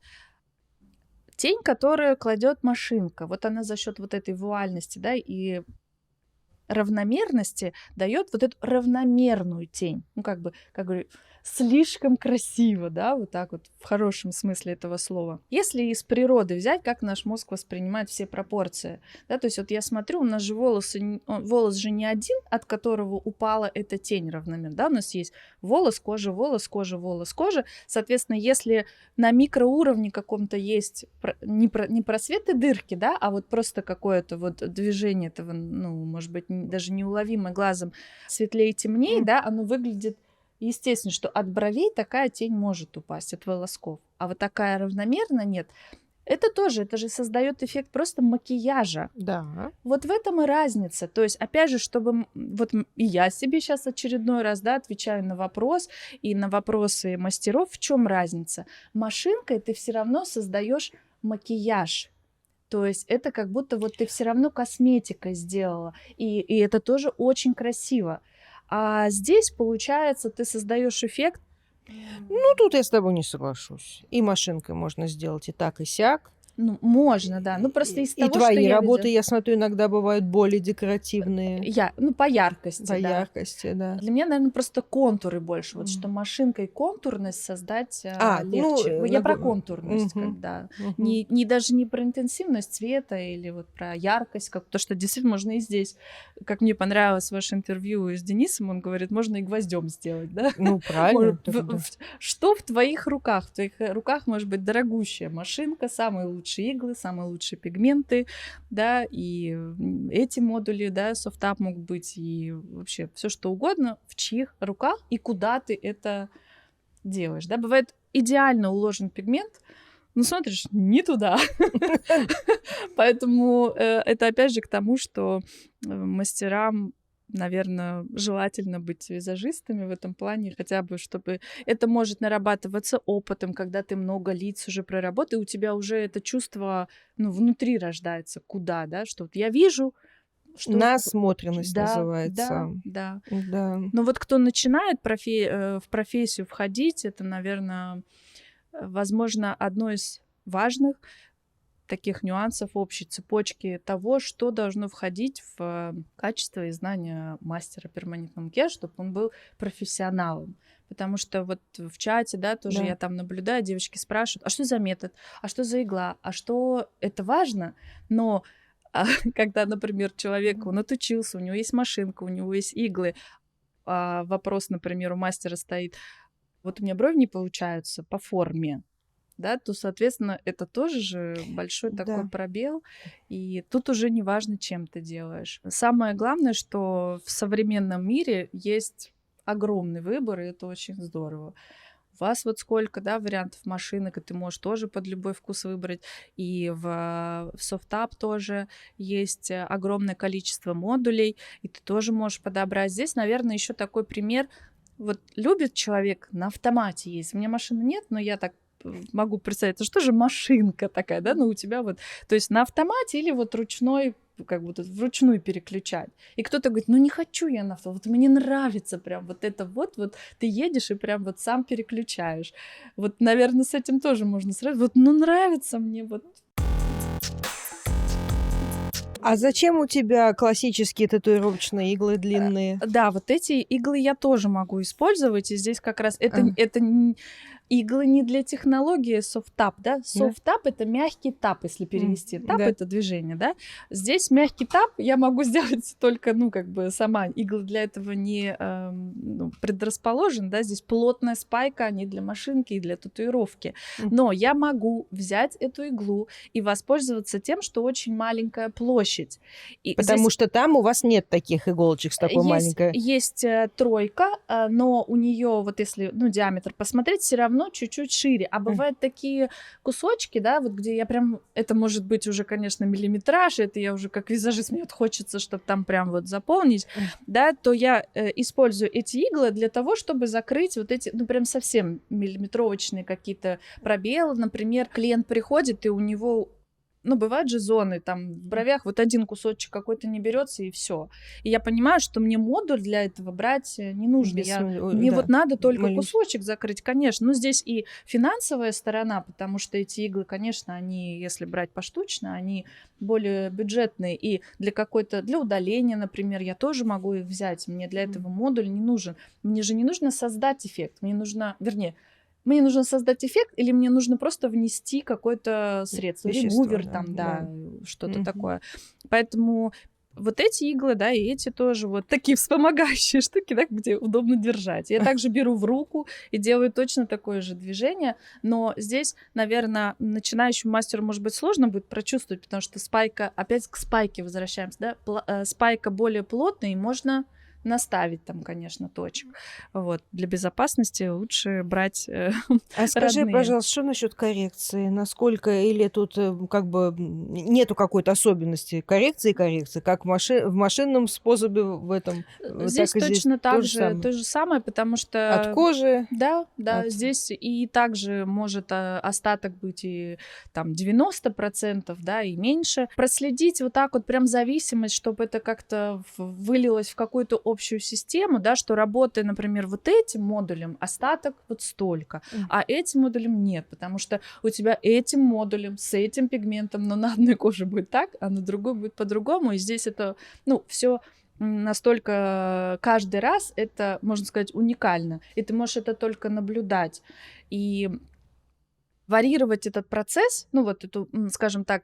Тень, которую кладет машинка, вот она за счет вот этой вуальности, да, и равномерности дает вот эту равномерную тень. Ну, как бы, как говорю, слишком красиво, да, вот так вот в хорошем смысле этого слова. Если из природы взять, как наш мозг воспринимает все пропорции, да, то есть вот я смотрю, у нас же волос же не один, от которого упала эта тень равномерно, да, у нас есть волос, кожа, волос, кожа, волос, кожа, соответственно, если на микроуровне каком-то есть не просветы дырки, да, а вот просто какое-то вот движение этого, ну, может быть, даже неуловимо глазом светлее, темнее, да, оно выглядит естественно, что от бровей такая тень может упасть, от волосков. А вот такая равномерно нет. Это тоже, это же создает эффект просто макияжа. Да. Вот в этом и разница. То есть, опять же, чтобы... Вот и я себе сейчас очередной раз, да, отвечаю на вопрос и на вопросы мастеров, в чем разница. Машинкой ты все равно создаешь макияж. То есть это как будто вот ты все равно косметикой сделала. И это тоже очень красиво. А здесь, получается, ты создаешь эффект. Ну, тут я с тобой не соглашусь. И машинкой можно сделать и так, и сяк. Ну, можно, да. Ну, просто из того, И твои что я работы, видела. я смотрю, иногда бывают более декоративные. Ну, по яркости, По да. яркости, да. Для меня, наверное, просто контуры больше. Вот что машинкой контурность создать легче. Ну, Я про контурность, когда даже не про интенсивность цвета или вот про яркость, как то, что действительно можно и здесь. Как мне понравилось ваше интервью с Денисом, он говорит, можно и гвоздем сделать, да? Ну, правильно. Что в твоих руках? В твоих руках может быть дорогущая машинка, самые лучшие иглы, самые лучшие пигменты, да, и эти модули, да, софтап могут быть, и вообще все что угодно, в чьих руках и куда ты это делаешь, да. Бывает идеально уложен пигмент, но смотришь не туда. Поэтому это опять же к тому, что мастерам, наверное, желательно быть визажистами в этом плане, хотя бы, чтобы это может нарабатываться опытом, когда ты много лиц уже проработал, и у тебя уже это чувство, ну, внутри рождается, куда, да, что вот я вижу, что... Насмотренность да, называется. Да. Но вот кто начинает в профессию входить, это, наверное, возможно, одно из важных таких нюансов общей цепочки того, что должно входить в качество и знания мастера перманентного макияжа, чтобы он был профессионалом. Потому что вот в чате, да, тоже я там наблюдаю, девочки спрашивают, а что за метод, а что за игла, а что это важно, но когда, например, человек, он отучился, у него есть машинка, у него есть иглы, а вопрос, например, у мастера стоит, вот у меня брови не получаются по форме, да, то, соответственно, это тоже же большой такой пробел, и тут уже не важно, чем ты делаешь. Самое главное, что в современном мире есть огромный выбор, и это очень здорово. У вас вот сколько, да, вариантов машинок, и ты можешь тоже под любой вкус выбрать, и в софтап тоже есть огромное количество модулей, и ты тоже можешь подобрать. Здесь, наверное, еще такой пример, вот любит человек на автомате есть, у меня машины нет, но я так могу представить, это что же машинка такая, да, ну у тебя вот, то есть на автомате или вот ручной, как будто вручную переключать. И кто-то говорит, ну не хочу я на автомат, вот мне нравится прям вот это вот ты едешь и прям вот сам переключаешь. Вот, наверное, с этим тоже можно сравнить. Вот, ну нравится мне вот. А зачем у тебя классические татуировочные иглы длинные? Да, вот эти иглы я тоже могу использовать, и здесь как раз это иглы не для технологии софтап, да? Софтап это мягкий тап, если перевести. Тап это движение, да? Здесь мягкий тап я могу сделать только, ну, как бы сама. Иглы для этого не предрасположены, да? Здесь плотная спайка, они для машинки и для татуировки. Но я могу взять эту иглу и воспользоваться тем, что очень маленькая площадь. И потому что там у вас нет таких иголочек с такой маленькой. Есть тройка, но у нее, вот если диаметр посмотреть, все равно равно чуть-чуть шире. А бывают такие кусочки, да, вот где я прям, это может быть уже, конечно, миллиметраж, это я уже как визажист, мне вот хочется, чтобы там прям вот заполнить, да, то я использую эти иглы для того, чтобы закрыть вот эти, ну, прям совсем миллиметровочные какие-то пробелы. Например, клиент приходит, и у него, ну, бывают же зоны, там, в бровях вот один кусочек какой-то не берется, и все. И я понимаю, что мне модуль для этого брать не нужно. Мне вот надо только кусочек закрыть, конечно. Но здесь и финансовая сторона, потому что эти иглы, конечно, они, если брать поштучно, они более бюджетные. И для удаления, например, я тоже могу их взять. Мне для этого модуль не нужен. Мне же не нужно создать эффект. Мне нужно создать эффект, или мне нужно просто внести какое-то средство, ремувер, там, да, что-то такое. Поэтому вот эти иглы, да, и эти тоже вот такие вспомогающие штуки, да, где удобно держать. Я также беру в руку и делаю точно такое же движение, но здесь, наверное, начинающему мастеру, может быть, сложно будет прочувствовать, потому что спайка, опять к спайке возвращаемся, да, спайка более плотная, и можно наставить там, конечно, точек. Вот. Для безопасности лучше брать А скажи, родные. пожалуйста, что насчет коррекции? Насколько, или тут как бы нету какой-то особенности коррекции, как в машинном способе в этом? Здесь так и точно здесь так же, то же самое, потому что... От кожи? Да, здесь и также может остаток быть и там 90%, да, и меньше. Проследить вот так вот прям зависимость, чтобы это как-то вылилось в какую-то общую систему, да, что работая, например, вот этим модулем, остаток вот столько, а этим модулем нет, потому что у тебя этим модулем с этим пигментом, но на одной коже будет так, а на другой будет по-другому, и здесь это, ну, все настолько каждый раз это, можно сказать, уникально, и ты можешь это только наблюдать, и варьировать этот процесс, ну, вот эту, скажем так,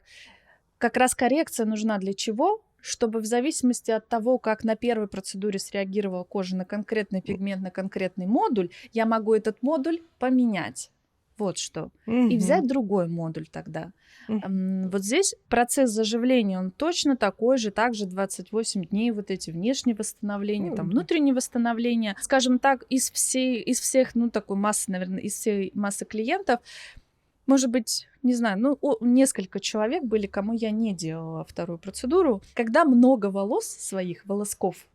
как раз коррекция нужна для чего? Чтобы в зависимости от того, как на первой процедуре среагировала кожа на конкретный пигмент, на конкретный модуль, я могу этот модуль поменять. Вот что. И взять другой модуль тогда. Вот здесь процесс заживления, он точно такой же, также 28 дней, вот эти внешние восстановления, там, внутренние восстановления. Скажем так, из всех, ну, такой массы, наверное, из всей массы клиентов, может быть, не знаю, ну, несколько человек были, кому я не делала вторую процедуру. Когда много волосков,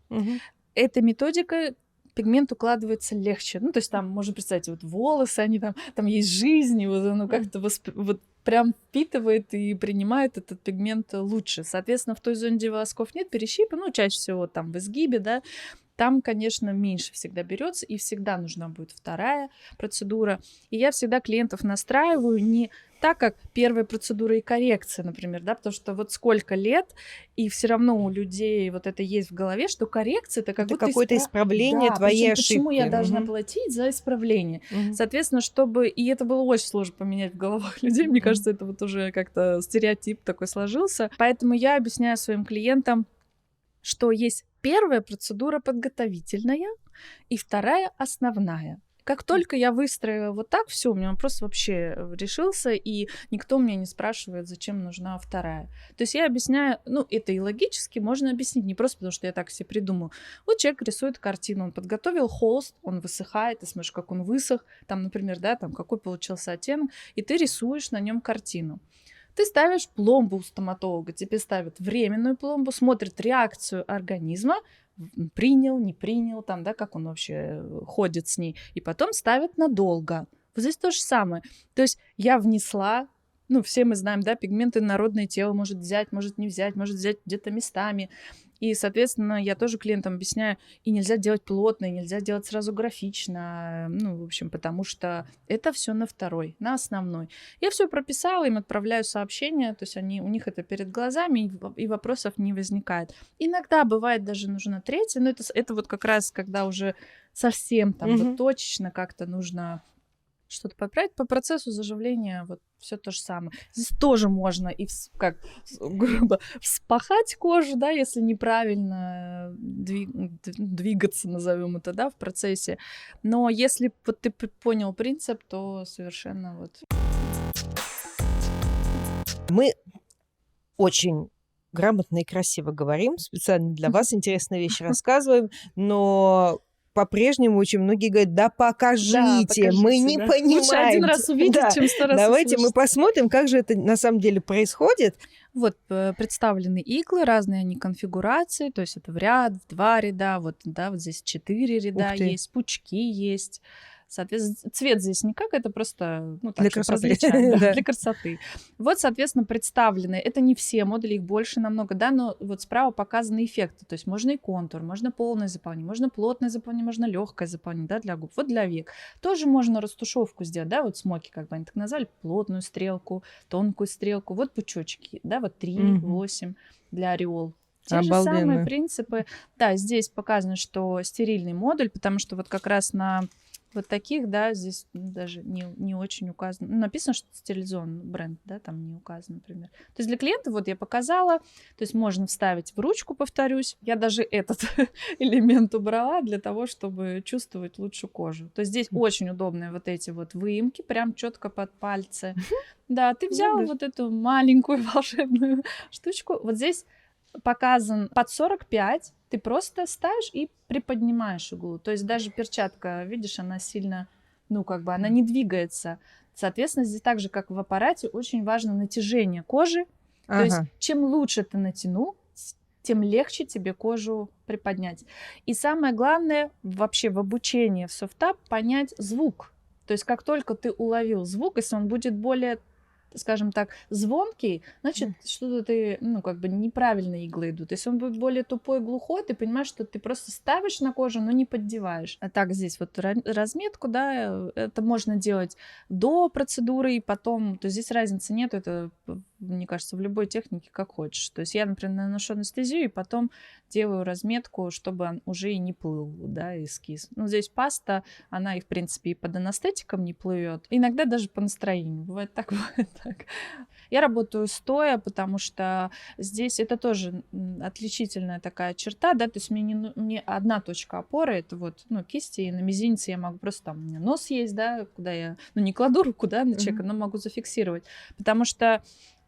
эта методика, пигмент укладывается легче. Ну, то есть там, можно представить, вот волосы, они там есть жизнь, и вот оно как-то вот прям впитывает и принимает этот пигмент лучше. Соответственно, в той зоне, где волосков нет, перещипа, ну, чаще всего там в изгибе, да, там, конечно, меньше всегда берется, и всегда нужна будет вторая процедура. И я всегда клиентов настраиваю не так, как первая процедура и коррекция, например, да, потому что вот сколько лет, и все равно у людей вот это есть в голове, что коррекция это какое-то исправление твоей ошибки. Почему я должна платить за исправление? Соответственно, чтобы... И это было очень сложно поменять в головах людей, мне кажется, это вот уже как-то стереотип такой сложился. Поэтому я объясняю своим клиентам, что есть первая процедура подготовительная и вторая основная. Как только я выстроила вот так, все, у меня вопрос вообще решился, и никто меня не спрашивает, зачем нужна вторая. То есть я объясняю, ну, это и логически можно объяснить, не просто потому, что я так себе придумаю. Вот человек рисует картину, он подготовил холст, он высыхает, ты смотришь, как он высох, там, например, да, там, какой получился оттенок, и ты рисуешь на нем картину. Ты ставишь пломбу у стоматолога, тебе ставят временную пломбу, смотрят реакцию организма, принял, не принял, там, да, как он вообще ходит с ней, и потом ставят надолго. Вот здесь то же самое. То есть я внесла, ну, все мы знаем, да, пигменты народное тело может взять, может не взять, может взять где-то местами. И, соответственно, я тоже клиентам объясняю, и нельзя делать плотно, и нельзя делать сразу графично, ну, в общем, потому что это все на второй, на основной. Я все прописала, им отправляю сообщения, то есть у них это перед глазами, и вопросов не возникает. Иногда бывает даже нужна третья, но это вот как раз, когда уже совсем там вот точечно как-то нужно что-то поправить. По процессу заживления вот все то же самое. Здесь тоже можно и как грубо вспахать кожу, да, если неправильно двигаться, назовем это, да, в процессе. Но если вот ты понял принцип, то совершенно вот. Мы очень грамотно и красиво говорим, специально для вас интересные вещи рассказываем, но по-прежнему очень многие говорят, да покажите, мы покажите, не да. понимаем. Лучше один раз увидеть, Да. чем 100 раз Давайте мы услышать. посмотрим, как же это на самом деле происходит. Вот представлены иглы, разные они конфигурации, то есть это в ряд, в 2 ряда, вот, да, вот здесь 4 ряда Ух ты. есть, пучки есть. Соответственно, цвет здесь никак, это просто, ну, так, Для чтобы красоты. различать, да, Да. для красоты. Вот, соответственно, представлены. Это не все модули, их больше намного, да, но вот справа показаны эффекты. То есть можно и контур, можно полное заполнение, можно плотное заполнение, можно легкое заполнение, да, для губ. Вот для век. Тоже можно растушевку сделать, да, вот смоки, как бы они так назвали, плотную стрелку, тонкую стрелку. Вот пучочки, да, вот 3, Мгм. 8 для ореол. Те же Обалденно. самые принципы. Да, здесь показано, что стерильный модуль, потому что вот как раз на вот таких, да, здесь даже не очень указано. Ну, написано, что стерилизованный бренд, да, там не указано, например. То есть для клиента вот я показала, то есть можно вставить в ручку, повторюсь. Я даже этот элемент убрала для того, чтобы чувствовать лучше кожу. То есть здесь очень удобные вот эти вот выемки, прям четко под пальцы. Да, ты взял да. вот эту маленькую волшебную штучку. Вот здесь показан под 45, ты просто ставишь и приподнимаешь иглу. То есть даже перчатка, видишь, она сильно, ну, как бы она не двигается. Соответственно, здесь так же, как в аппарате, очень важно натяжение кожи. То есть Ага. чем лучше ты натянул, тем легче тебе кожу приподнять. И самое главное вообще в обучении в софтап понять звук. То есть как только ты уловил звук, если он будет более, скажем так, звонкий, значит, что-то ты, ну, как бы неправильно иглы идут. Если он будет более тупой, глухой, ты понимаешь, что ты просто ставишь на кожу, но не поддеваешь. А так здесь вот разметку, да, это можно делать до процедуры и потом, то здесь разницы нет, это, мне кажется, в любой технике как хочешь. То есть я, например, наношу анестезию и потом делаю разметку, чтобы он уже и не плыл, да, эскиз. Ну, здесь паста, она и, в принципе, и под анестетиком не плывет. Иногда даже по настроению. Бывает так, бывает так. Я работаю стоя, потому что здесь это тоже отличительная такая черта, да, то есть мне одна точка опоры, это вот, ну, кисти, и на мизинце я могу просто, там, у меня нос есть, да, куда я, ну, не кладу руку, да, на человека, но могу зафиксировать, потому что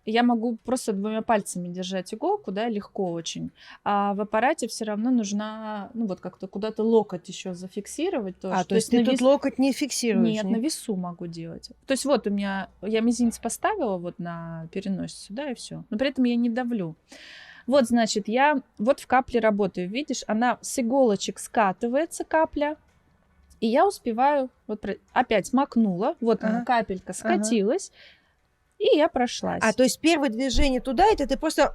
я могу просто 2 пальцами держать иголку, да, легко очень. А в аппарате все равно нужна, ну, вот как-то куда-то локоть еще зафиксировать тоже. То есть ты тут локоть не фиксируешь? Нет, на весу могу делать. То есть вот у меня, я мизинец поставила вот на переносицу, да, и все. Но при этом я не давлю. Вот, значит, я вот в капле работаю, видишь, она с иголочек скатывается, капля, и я успеваю, вот опять макнула, вот она, капелька скатилась, и я прошлась. То есть первое движение туда, это ты просто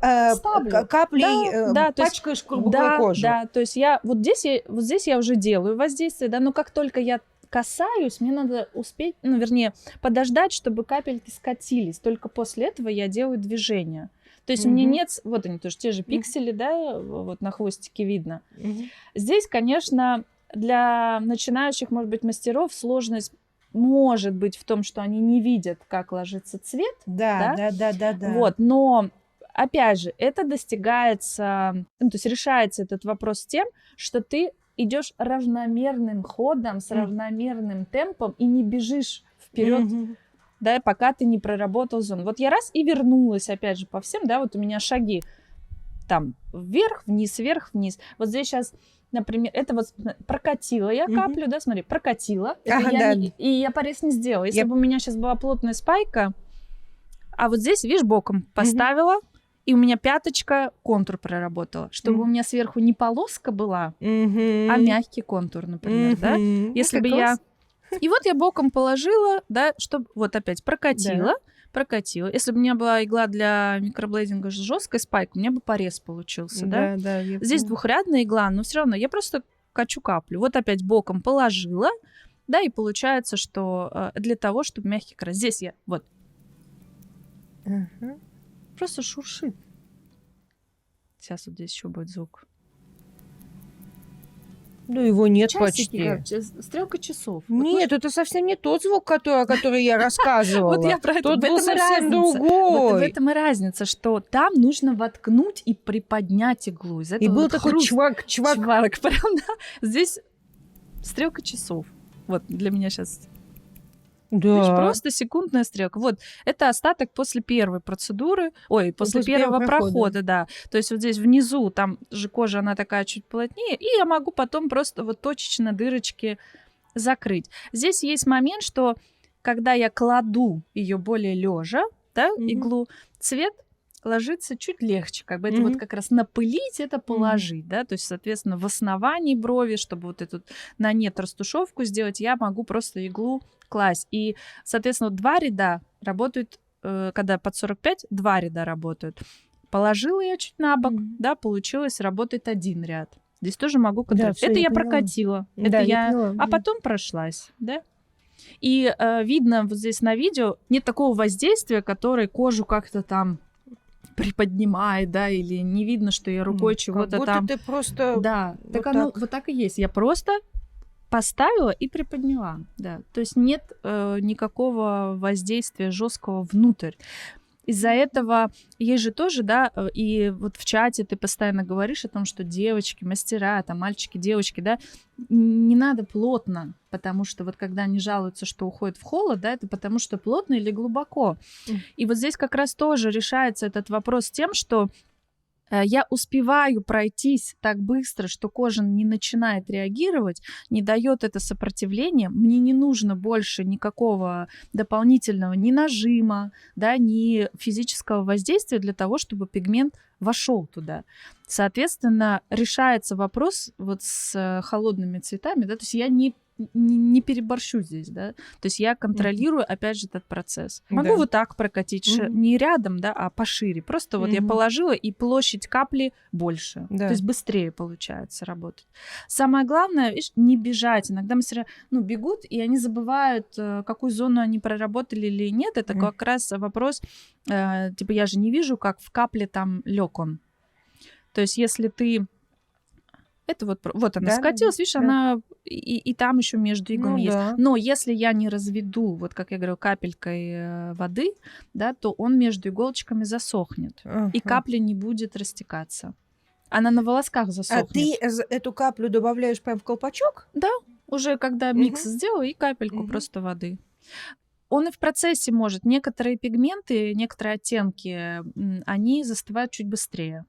каплей пачкаешь круглую кожу. Да, то есть я вот здесь я уже делаю воздействие, да, но как только я касаюсь, мне надо успеть, ну, вернее, подождать, чтобы капельки скатились. Только после этого я делаю движение. То есть у меня нет, вот они тоже, те же пиксели, да, вот на хвостике видно. Здесь, конечно, для начинающих, может быть, мастеров сложность может быть в том, что они не видят, как ложится цвет. Да. Вот, но, опять же, это достигается, ну, то есть решается этот вопрос тем, что ты идешь равномерным ходом, с равномерным темпом и не бежишь вперед, да, пока ты не проработал зону. Вот я раз и вернулась, опять же, по всем, да, вот у меня шаги там вверх, вниз, Вот здесь сейчас, например, это вот прокатила я каплю, да, смотри, прокатила, и я порез не сделала. Если бы у меня сейчас была плотная спайка, а вот здесь, видишь, боком поставила, и у меня пяточка контур проработала, чтобы у меня сверху не полоска была, а мягкий контур, например, да. Если бы я... И вот я боком положила, да, чтобы вот опять прокатила. Если бы у меня была игла для микроблейдинга жесткой спайк, у меня бы порез получился, да? Здесь двухрядная игла, но все равно я просто качу каплю. Вот опять боком положила, да, и получается, что для того, чтобы мягкий край. Здесь я вот просто шуршит. Сейчас вот здесь еще будет звук. Ну, его нет Часики, почти. Стрелка часов. Нет, это совсем не тот звук, о котором я рассказывала. Вот я про это. Тот был совсем другой. Вот в этом и разница, что там нужно воткнуть и приподнять иглу. И был такой чвак. Чварок. Прям, да. Здесь стрелка часов. Вот для меня сейчас Видишь, Да. просто секундная стрелка. Вот, это остаток после первой процедуры, после первого прохода, да. То есть вот здесь внизу, там же кожа, она такая чуть плотнее, и я могу потом просто вот точечно дырочки закрыть. Здесь есть момент, что когда я кладу ее более лежа, да, иглу, цвет ложится чуть легче, как бы это вот как раз напылить, это положить, да, то есть, соответственно, в основании брови, чтобы вот эту на нет растушевку сделать, я могу просто иглу класть. И, соответственно, 2 ряда работают, когда под 45, 2 ряда работают. Положила я чуть на бок, да, получилось, работает 1 ряд. Здесь тоже могу контролировать. всё, Это я я поняла. прокатила. Да, Это я я... поняла, А да. потом прошлась, да. И видно вот здесь на видео, нет такого воздействия, которое кожу как-то там приподнимает, да, или не видно, что я рукой чего-то как будто там... ты просто... Да, вот так оно так. вот так и есть. Я просто поставила и приподняла, да. То есть нет никакого воздействия жесткого внутрь. Из-за этого есть же тоже, да, и вот в чате ты постоянно говоришь о том, что девочки, мастера, там, мальчики, девочки, да, не надо плотно, потому что вот когда они жалуются, что уходят в холод, да, это потому что плотно или глубоко. И вот здесь как раз тоже решается этот вопрос тем, что я успеваю пройтись так быстро, что кожа не начинает реагировать, не дает это сопротивление. Мне не нужно больше никакого дополнительного ни нажима, да, ни физического воздействия для того, чтобы пигмент вошел туда. Соответственно, решается вопрос вот с холодными цветами, да, то есть я не переборщу здесь, да, то есть я контролирую, опять же, этот процесс. Могу вот так прокатить, не рядом, да, а пошире. Просто вот я положила, и площадь капли больше, то есть быстрее получается работать. Самое главное, видишь, не бежать. Иногда мастера, бегут, и они забывают, какую зону они проработали или нет. Это как раз вопрос, типа, я же не вижу, как в капле там лег он. То есть если ты... Это вот она скатилась, видишь, она и там еще между иглами есть. Но если я не разведу, вот как я говорю, капелькой воды, да, то он между иголочками засохнет, и капля не будет растекаться. Она на волосках засохнет. А ты эту каплю добавляешь прям в колпачок? Да, уже когда микс сделала, и капельку просто воды. Он и в процессе может. Некоторые пигменты, некоторые оттенки, они застывают чуть быстрее.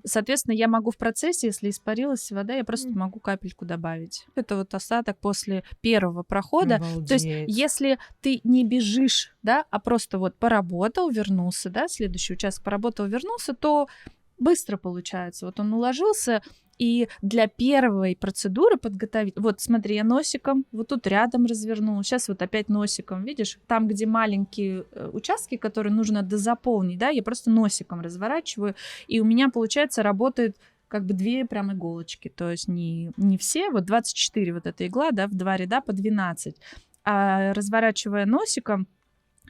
Соответственно, я могу в процессе, если испарилась вода, я просто могу капельку добавить. Это вот остаток после первого прохода. Обалдеть. То есть, если ты не бежишь, да, а просто вот поработал, вернулся, да, следующий участок поработал, вернулся, то быстро получается. Вот он уложился, и для первой процедуры подготовить... Вот, смотри, я носиком, вот тут рядом развернула, сейчас вот опять носиком, видишь? Там, где маленькие участки, которые нужно дозаполнить, да, я просто носиком разворачиваю, и у меня, получается, работает как бы 2 прям иголочки, то есть не все, вот 24 вот эта игла, да, в 2 ряда по 12, а разворачивая носиком,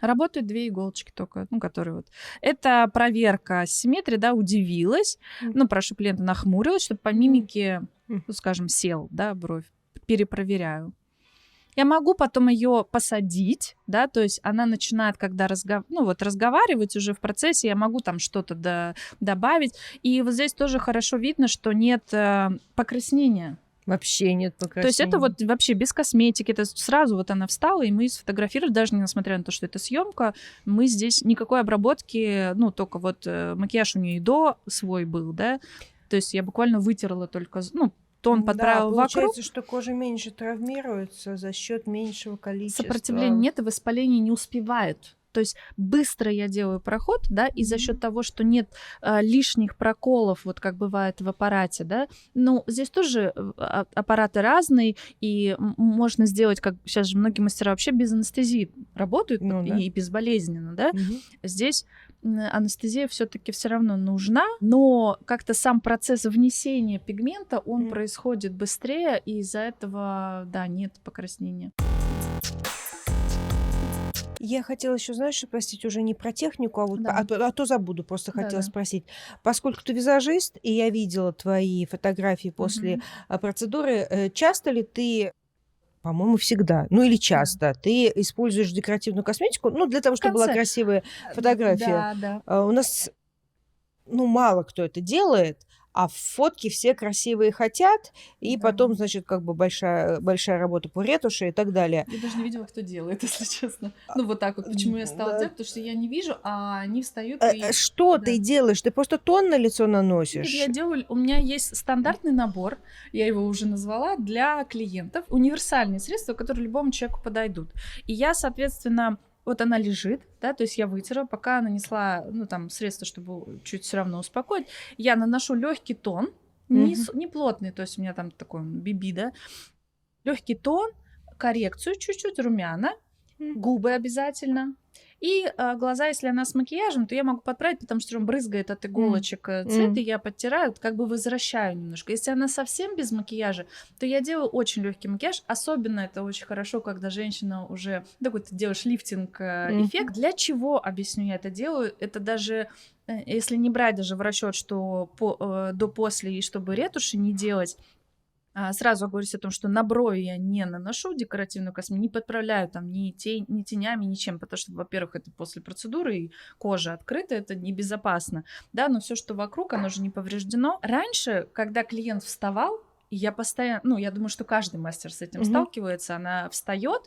работают 2 иголочки только, которые вот. Это проверка симметрии, да, удивилась, прошу клиента, нахмурилась, чтобы по мимике, скажем, сел, да, бровь, перепроверяю. Я могу потом ее посадить, да, то есть она начинает, когда разговаривать уже в процессе, я могу там что-то добавить. И вот здесь тоже хорошо видно, что нет покраснения. Вообще нет покраснения. То есть это вот вообще без косметики. Это сразу вот она встала, и мы сфотографировали, даже несмотря на то, что это съемка, мы здесь никакой обработки, только вот макияж у нее и до свой был, да. То есть я буквально вытерла только, тон подправила вокруг. Получается, что кожа меньше травмируется за счет меньшего количества. Сопротивления нет, и воспаление не успевает. То есть быстро я делаю проход, да, и за счет того, что нет лишних проколов, вот как бывает в аппарате, да, здесь тоже аппараты разные, и можно сделать, как сейчас же многие мастера вообще без анестезии работают, и безболезненно, да. Здесь анестезия все-таки все равно нужна, но как-то сам процесс внесения пигмента, он происходит быстрее, и из-за этого, да, нет покраснения. Я хотела еще, знаешь, спросить уже не про технику, а вот а то забуду, просто хотела спросить. Поскольку ты визажист, и я видела твои фотографии после процедуры, часто ли ты, по-моему, всегда, или часто, ты используешь декоративную косметику, для того, чтобы была красивая фотография? Да. У нас, мало кто это делает, а фотки все красивые хотят, и Да. потом, значит, как бы большая работа по ретуши и так далее. Я даже не видела, кто делает, если честно. Ну, вот так вот. Почему я стала делать? Потому что я не вижу, а они встают и... Что Да. ты делаешь? Ты просто тон на лицо Нет, наносишь? я делаю... У меня есть стандартный набор, я его уже назвала, для клиентов. Универсальные средства, которые любому человеку подойдут. И я, соответственно, вот она лежит, да, то есть я вытерла, пока нанесла, ну, там, средство, чтобы чуть все равно успокоить. Я наношу легкий тон, не плотный, то есть у меня там такой биби, да, легкий тон, коррекцию чуть-чуть, румяна, губы обязательно. И глаза, если она с макияжем, то я могу подправить, потому что он брызгает от иголочек цвет, и я подтираю, как бы возвращаю немножко. Если она совсем без макияжа, то я делаю очень легкий макияж. Особенно это очень хорошо, когда женщина уже... Такой ты делаешь лифтинг-эффект. Для чего, объясню, я это делаю? Это даже... Если не брать даже в расчет, что до-после, и чтобы ретуши не делать, сразу оговорюсь о том, что на брови я не наношу декоративную косметику, не подправляю там ни тенями, ничем, потому что, во-первых, это после процедуры, и кожа открыта, это небезопасно, да, но все, что вокруг, оно же не повреждено. Раньше, когда клиент вставал, и я постоянно, ну, я думаю, что каждый мастер с этим сталкивается, она встает,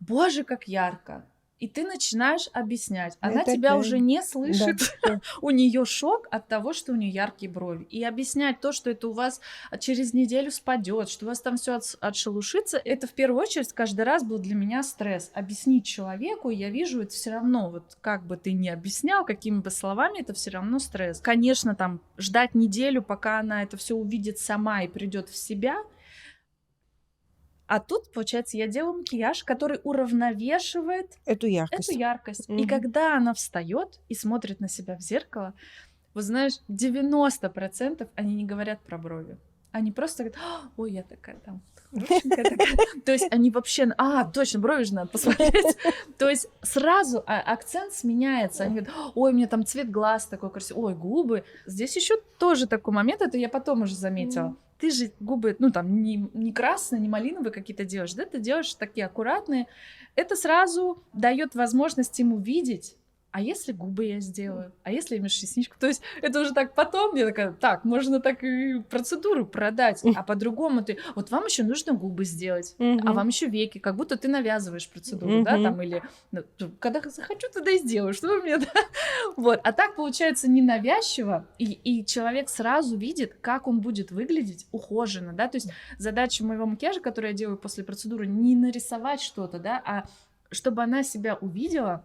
боже, как ярко. И ты начинаешь объяснять. Она Это тебя да. уже не слышит. Да. У нее шок от того, что у нее яркие брови. И объяснять то, что это у вас через неделю спадет, что у вас там все отшелушится, это в первую очередь каждый раз был для меня стресс. Объяснить человеку, я вижу, это все равно, вот как бы ты ни объяснял, какими бы словами, это все равно стресс. Конечно, там ждать неделю, пока она это все увидит сама и придет в себя. А тут, получается, я делаю макияж, который уравновешивает Эту яркость. И когда она встает и смотрит на себя в зеркало, вот знаешь, 90% они не говорят про брови. Они просто говорят: ой, я такая там хорошенькая такая. То есть они вообще... точно, брови же надо посмотреть. То есть сразу акцент сменяется. Они говорят: ой, у меня там цвет глаз такой красивый, ой, губы. Здесь еще тоже такой момент, это я потом уже заметила. Ты же губы, ну там, не красные, не малиновые какие-то делаешь, да, ты делаешь такие аккуратные. Это сразу дает возможность ему видеть, а если губы я сделаю, а если я ресничку. То есть это уже так потом, я такая, так, можно так и процедуру продать, а по-другому ты, вот вам еще нужно губы сделать, а вам еще веки, как будто ты навязываешь процедуру, да, там, или когда захочу, тогда и сделаю, что вы мне, да? Вот, а так получается ненавязчиво, и человек сразу видит, как он будет выглядеть ухоженно, да, то есть задача моего макияжа, который я делаю после процедуры, не нарисовать что-то, да, а чтобы она себя увидела,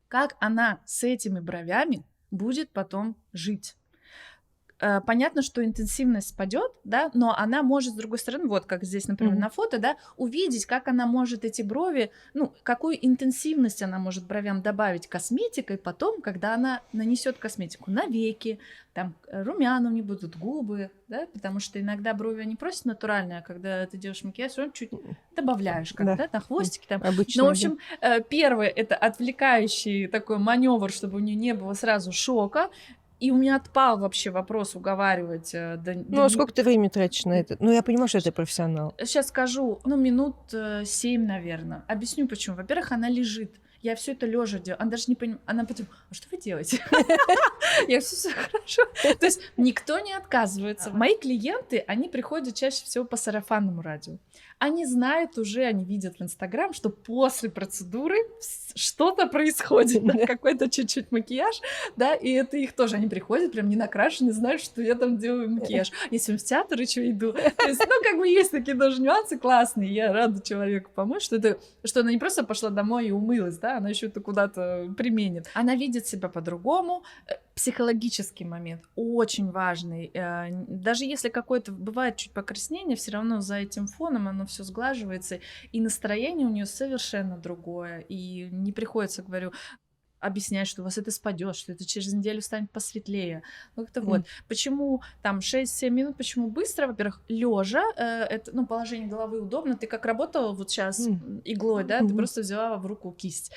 как она с этими бровями будет потом жить. Понятно, что интенсивность спадет, да, но она может, с другой стороны, вот как здесь, например, на фото, да, увидеть, как она может эти брови, ну, какую интенсивность она может бровям добавить косметикой потом, когда она нанесет косметику на веки, там румяна не будут, губы, да, потому что иногда брови, они просто натуральные, а когда ты делаешь макияж, все чуть добавляешь, как, да, на хвостики там. Обычно, ну, в общем, первое, это отвлекающий такой маневр, чтобы у нее не было сразу шока. И у меня отпал вообще вопрос уговаривать. А сколько ты времени тратишь на это? Ну, я понимаю, что ты профессионал. Сейчас скажу, минут 7, наверное. Объясню почему. Во-первых, она лежит. Я все это лежа делаю. Она даже не понимает. Она потом: а что вы делаете? Я все хорошо. То есть никто не отказывается. Мои клиенты, они приходят чаще всего по сарафанному радио. Они знают уже, они видят в Инстаграм, что после процедуры что-то происходит, да, какой-то чуть-чуть макияж, да, и это их тоже, они приходят прям не накрашены, знают, что я там делаю макияж. Если в театр еще иду, то есть, как бы есть такие тоже нюансы классные, я рада человеку помочь, что она не просто пошла домой и умылась, да, она еще это куда-то применит. Она видит себя по-другому. Психологический момент очень важный. Даже если какое-то бывает чуть покраснение, все равно за этим фоном оно все сглаживается, и настроение у нее совершенно другое. И не приходится, говорю, объяснять, что у вас это спадет, что это через неделю станет посветлее. Как-то вот. Почему там 6-7 минут, почему быстро? Во-первых, лежа, это, положение головы удобно. Ты как работала вот сейчас иглой, да, ты просто взяла в руку кисть.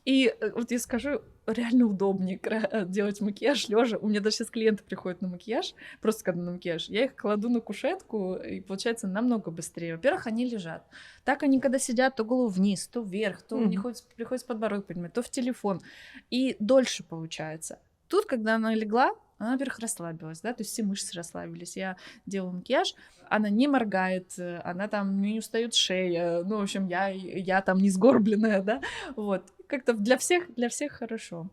И вот я скажу, реально удобнее делать макияж лежа. У меня даже сейчас клиенты приходят на макияж, просто когда на макияж, я их кладу на кушетку, и получается намного быстрее. Во-первых, они лежат. Так они, когда сидят, то голову вниз, то вверх, то у них приходится подбородок поднимать, то в телефон. И дольше получается. Тут, когда она легла, Она, во-первых, расслабилась, да, то есть все мышцы расслабились. Я делаю макияж, она не моргает, она там, у нее не устает шея, ну, в общем, я там не сгорбленная, да, вот. Как-то для всех хорошо.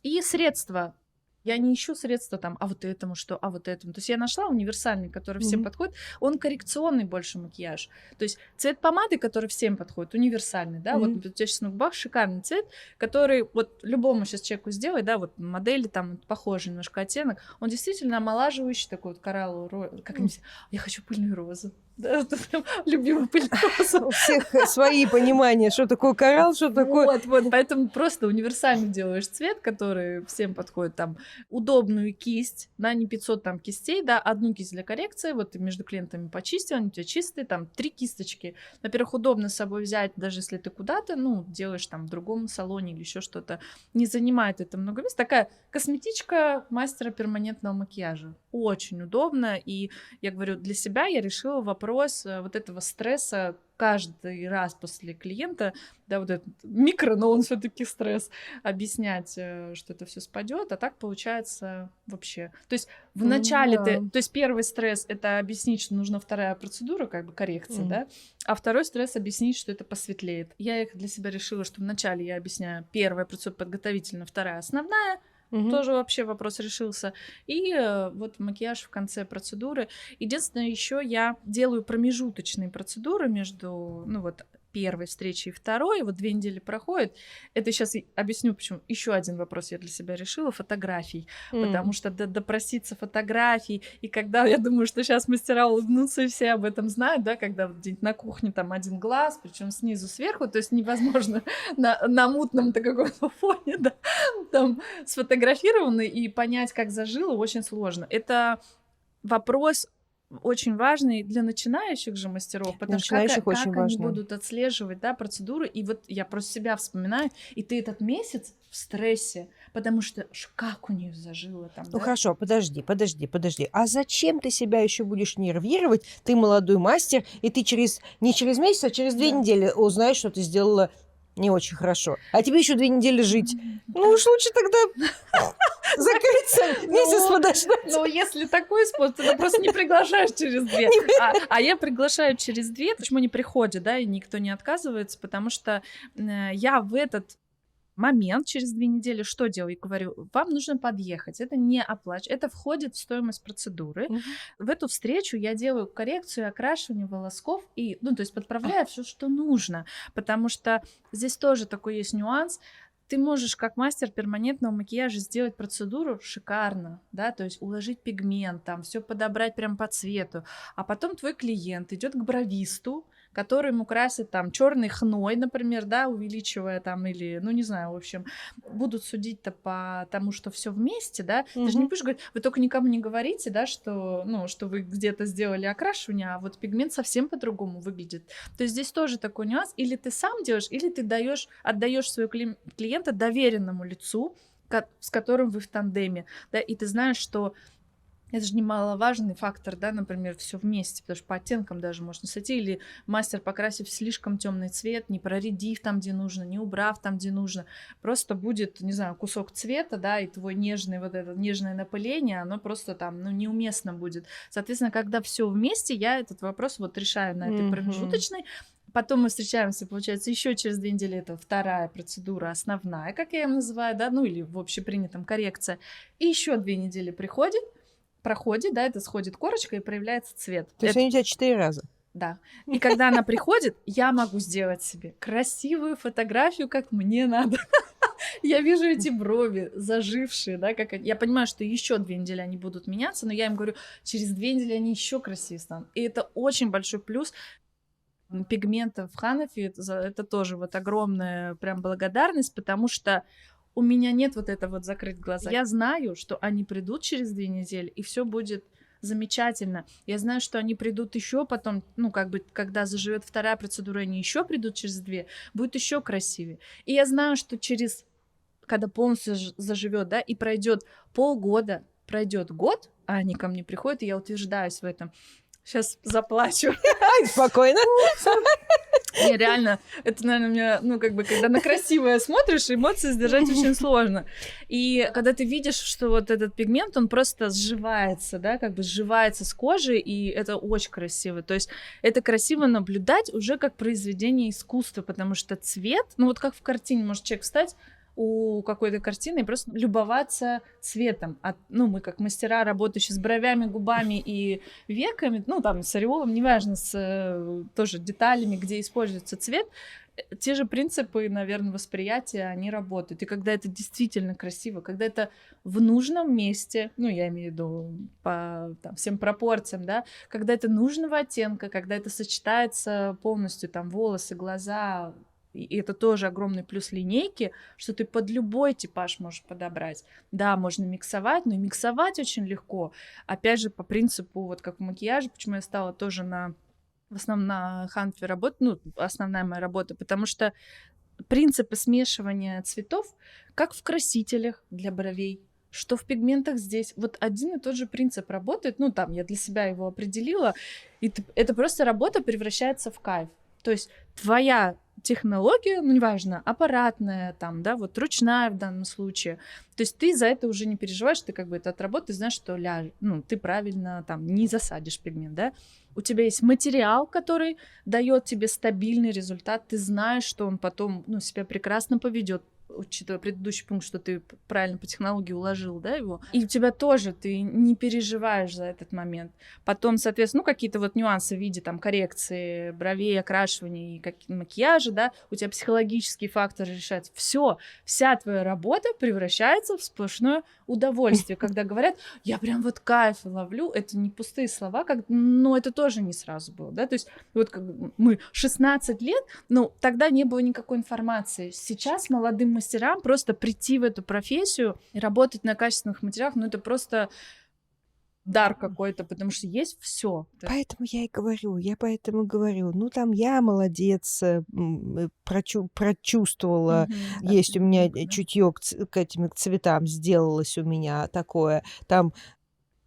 И средства. Я не ищу средства там, а вот этому что, а вот этому. То есть я нашла универсальный, который всем подходит. Он коррекционный больше макияж. То есть цвет помады, который всем подходит, универсальный, да. Вот у тебя сейчас на губах шикарный цвет, который вот любому сейчас человеку сделать, да, вот модели там похожий немножко оттенок. Он действительно омолаживающий такой вот коралловый, как-нибудь. Я хочу пыльную розу. Да, это прям любимая пыльная роза. У всех свои понимания, что такое коралл, что такое... Вот, поэтому просто универсальный делаешь цвет, который всем подходит, там, удобную кисть, да, не 500 там кистей, да, одну кисть для коррекции, вот ты между клиентами почистил, они у тебя чистые, там, 3 кисточки. Во-первых, удобно с собой взять, даже если ты куда-то, ну, делаешь там в другом салоне или еще что-то, не занимает это много места. Такая косметичка мастера перманентного макияжа. Очень удобно, и я говорю, для себя я решила вопрос вот этого стресса каждый раз после клиента, да, вот этот микро, но он все-таки стресс, объяснять, что это все спадет, а так получается вообще. То есть в начале то есть первый стресс это объяснить, что нужна вторая процедура, как бы коррекция, да, а второй стресс объяснить, что это посветлеет. Я их для себя решила, что вначале я объясняю первая процедура подготовительная, вторая основная. Тоже вообще вопрос решился. И вот макияж в конце процедуры. Единственное, еще я делаю промежуточные процедуры между, ну вот, первой встречи и второй, вот 2 недели проходит. Это сейчас объясню, почему. Еще один вопрос я для себя решила: фотографий. Потому что допроситься фотографий, и когда, я думаю, что сейчас мастера улыбнутся, и все об этом знают, да, когда вот где-нибудь на кухне там один глаз, причем снизу сверху, то есть невозможно на мутном-то каком-то фоне, да, там сфотографированы, и понять, как зажило, очень сложно. Это вопрос очень важный для начинающих же мастеров, потому что как они будут отслеживать, да, процедуры. И вот я просто себя вспоминаю, и ты этот месяц в стрессе, потому что как у нее зажило там. Ну да? Хорошо, подожди. А зачем ты себя еще будешь нервировать? Ты молодой мастер, и ты не через месяц, а через 2 недели узнаешь, что ты сделала не очень хорошо. А тебе еще 2 недели жить. Ну уж лучше тогда закрыться, месяц подождать. Ну, если такой способ, ты просто не приглашаешь через 2. А я приглашаю через 2. Почему они приходят, да, и никто не отказывается? Потому что я в этот момент через 2 недели что делаю? И говорю, вам нужно подъехать. Это не оплачивается, это входит в стоимость процедуры. В эту встречу я делаю коррекцию, окрашивание волосков и, ну, то есть подправляю все, что нужно. Потому что здесь тоже такой есть нюанс. Ты можешь как мастер перманентного макияжа сделать процедуру шикарно, да, то есть уложить пигмент, там все подобрать прям по цвету, а потом твой клиент идет к бровисту, который ему красит там черный хной, например, да, увеличивая там или, ну не знаю, в общем, будут судить-то по тому, что все вместе, да. Ты же не будешь говорить, вы только никому не говорите, да, что, ну, что вы где-то сделали окрашивание, а вот пигмент совсем по-другому выглядит. То есть здесь тоже такой нюанс, или ты сам делаешь, или ты отдаешь своего клиента доверенному лицу, с которым вы в тандеме, да, и ты знаешь, что это же немаловажный фактор, да, например, все вместе, потому что по оттенкам даже можно сойти, или мастер, покрасив слишком темный цвет, не проредив там, где нужно, не убрав там, где нужно, просто будет, не знаю, кусок цвета, да, и твой нежный, вот это нежное напыление, оно просто там, ну, неуместно будет. Соответственно, когда все вместе, я этот вопрос вот решаю на этой промежуточной. Потом мы встречаемся, получается, еще через 2 недели. Это вторая процедура, основная, как я ее называю, да, ну или в общепринятом коррекция. И еще 2 недели проходит, да, это сходит корочка и проявляется цвет. То есть они у тебя 4 раза? Да. И когда она приходит, я могу сделать себе красивую фотографию, как мне надо. Я вижу эти брови зажившие, да, как я понимаю, что еще 2 недели они будут меняться, но я им говорю, через 2 недели они еще красивее станут. И это очень большой плюс. Пигментов в Ханафи, это тоже вот огромная прям благодарность, потому что у меня нет вот этого вот закрыть глаза. Я знаю, что они придут через 2 недели, и все будет замечательно. Я знаю, что они придут еще потом, ну, как бы, когда заживет вторая процедура, они еще придут через 2, будет еще красивее. И я знаю, что когда полностью заживет, да, и пройдет полгода, пройдет год, а они ко мне приходят, и я утверждаюсь в этом. Сейчас заплачу. Спокойно. Не, реально, это, наверное, у меня, ну, как бы, когда на красивое смотришь, эмоции сдержать очень сложно. И когда ты видишь, что вот этот пигмент, он просто сживается, да, как бы сживается с кожи, и это очень красиво. То есть это красиво наблюдать уже как произведение искусства, потому что цвет, ну, вот как в картине может человек встать у какой-то картины и просто любоваться цветом. Ну, мы как мастера, работающие с бровями, губами и веками, ну, там, с ореолом, неважно, с тоже деталями, где используется цвет, те же принципы, наверное, восприятия, они работают. И когда это действительно красиво, когда это в нужном месте, ну, я имею в виду по там, всем пропорциям, да, когда это нужного оттенка, когда это сочетается полностью, там, волосы, глаза, и это тоже огромный плюс линейки, что ты под любой типаж можешь подобрать. Да, можно миксовать, но и миксовать очень легко. Опять же, по принципу, вот как в макияже, почему я стала тоже в основном на ханфе работать, ну, основная моя работа, потому что принципы смешивания цветов, как в красителях для бровей, что в пигментах здесь, вот один и тот же принцип работает, ну, там, я для себя его определила, и это просто работа превращается в кайф. То есть твоя технология, ну, неважно, аппаратная, там, да, вот ручная в данном случае. То есть ты за это уже не переживаешь, ты как бы это отработаешь, знаешь, что ну, ты правильно там не засадишь пигмент, да. У тебя есть материал, который дает тебе стабильный результат, ты знаешь, что он потом, ну, себя прекрасно поведет, учитывая предыдущий пункт, что ты правильно по технологии уложил, да, его, и у тебя тоже, ты не переживаешь за этот момент. Потом, соответственно, ну, какие-то вот нюансы в виде там коррекции бровей, окрашивания и макияжа, да, у тебя психологические факторы решаются. Все, вся твоя работа превращается в сплошное удовольствие. Когда говорят, я прям вот кайф ловлю, это не пустые слова, но это тоже не сразу было, да, то есть вот как мы 16 лет, ну, тогда не было никакой информации. Сейчас молодым мастерам просто прийти в эту профессию и работать на качественных материалах, ну, это просто дар какой-то, потому что есть все. Поэтому я и говорю, ну там я молодец, прочувствовала, есть у меня чутье к этим к цветам, сделалось у меня такое, там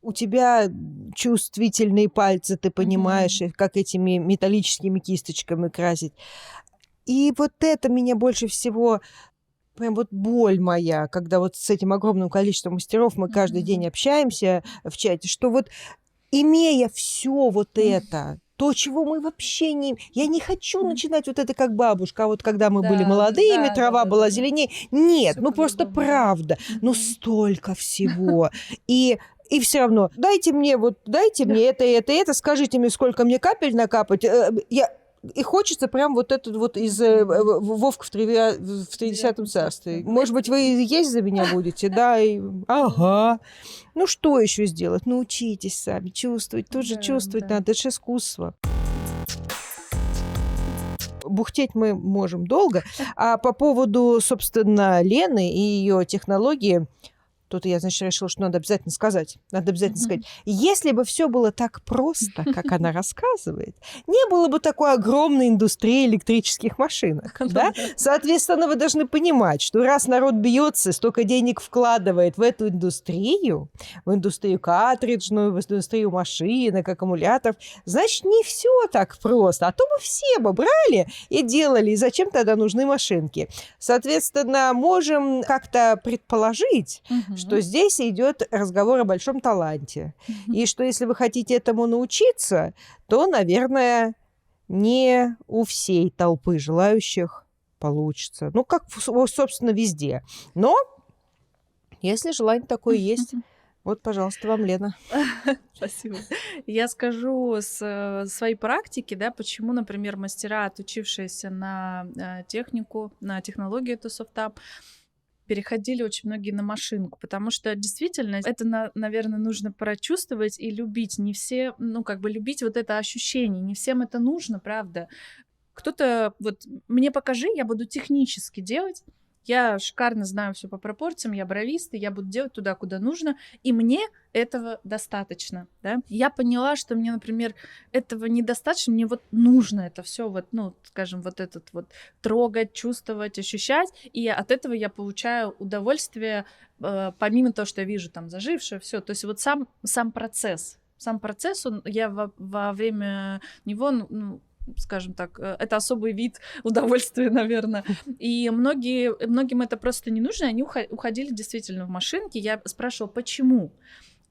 у тебя чувствительные пальцы, ты понимаешь, как этими металлическими кисточками красить. И вот это меня больше всего, прям вот боль моя, когда вот с этим огромным количеством мастеров мы каждый день общаемся в чате, что вот имея все вот это, то, чего мы вообще не... Я не хочу начинать вот это как бабушка, а вот когда мы были молодыми, трава была зеленее. Нет, Всё ну просто по-другому. правда. Ну столько всего. И все равно, дайте мне это, скажите мне, сколько мне капель накапать. И хочется прям вот этот вот из Вовка в 30-м царстве. Может быть, вы есть за меня будете? Да, ага. Ну, что еще сделать? Научитесь сами чувствовать. Тут же чувствовать надо, это же искусство. Бухтеть мы можем долго. А по поводу, собственно, Лены и ее технологии, тут я, значит, решила, что надо обязательно сказать. Если бы все было так просто, как она рассказывает, не было бы такой огромной индустрии электрических машинок. Да? Соответственно, вы должны понимать, что раз народ бьется, столько денег вкладывает в эту индустрию, в индустрию картриджную, в индустрию машинок, аккумуляторов, значит, не все так просто. А то бы все бы брали и делали. И зачем тогда нужны машинки? Соответственно, можем как-то предположить, что здесь идет разговор о большом таланте. И что если вы хотите этому научиться, то, наверное, не у всей толпы желающих получится. Ну, как, собственно, везде. Но если желание такое есть, вот, пожалуйста, вам, Лена. Спасибо. Я скажу с своей практики, да, почему, например, мастера, отучившиеся на технику, на технологию эту софтап, переходили очень многие на машинку, потому что действительно это, наверное, нужно прочувствовать и любить. Не все, ну, как бы любить вот это ощущение, не всем это нужно, правда. Кто-то, вот, мне покажи, я буду технически делать, я шикарно знаю все по пропорциям, я бровист, и я буду делать туда, куда нужно, и мне этого достаточно, да. Я поняла, что мне, например, этого недостаточно, мне вот нужно это все вот, ну, скажем, вот этот вот трогать, чувствовать, ощущать, и от этого я получаю удовольствие, помимо того, что я вижу там зажившее, все, то есть вот сам процесс, я во время него, ну, скажем так, это особый вид удовольствия, наверное. И многим это просто не нужно, они уходили действительно в машинки. Я спрашивала, почему?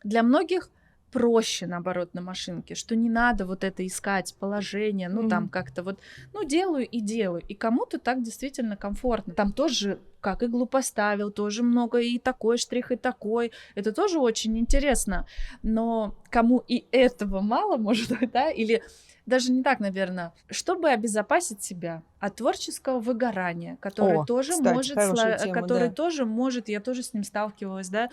Для многих проще, наоборот, на машинке, что не надо вот это искать положение, ну, там как-то вот, ну, делаю и делаю. И кому-то так действительно комфортно. Там тоже, как иглу поставил, тоже много и такой штрих, и такой. Это тоже очень интересно. Но кому и этого мало, может быть, да, или даже не так, наверное, чтобы обезопасить себя от творческого выгорания, которое тоже может, я тоже с ним сталкивалась, да,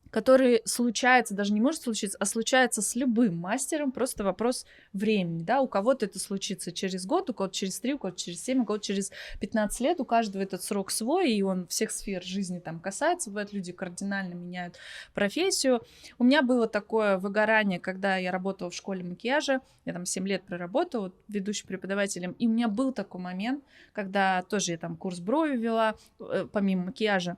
который случается, даже не может случиться, а случается с любым мастером, просто вопрос времени, да, у кого-то это случится через год, у кого-то через 3, у кого-то через 7, у кого-то через 15 лет, у каждого этот срок свой, и он всех сфер жизни там касается, бывает, люди кардинально меняют профессию. У меня было такое выгорание, когда я работала в школе макияжа, я там 7 лет проработала ведущим преподавателем, и у меня был такой момент, когда тоже я там курс брови вела, помимо макияжа,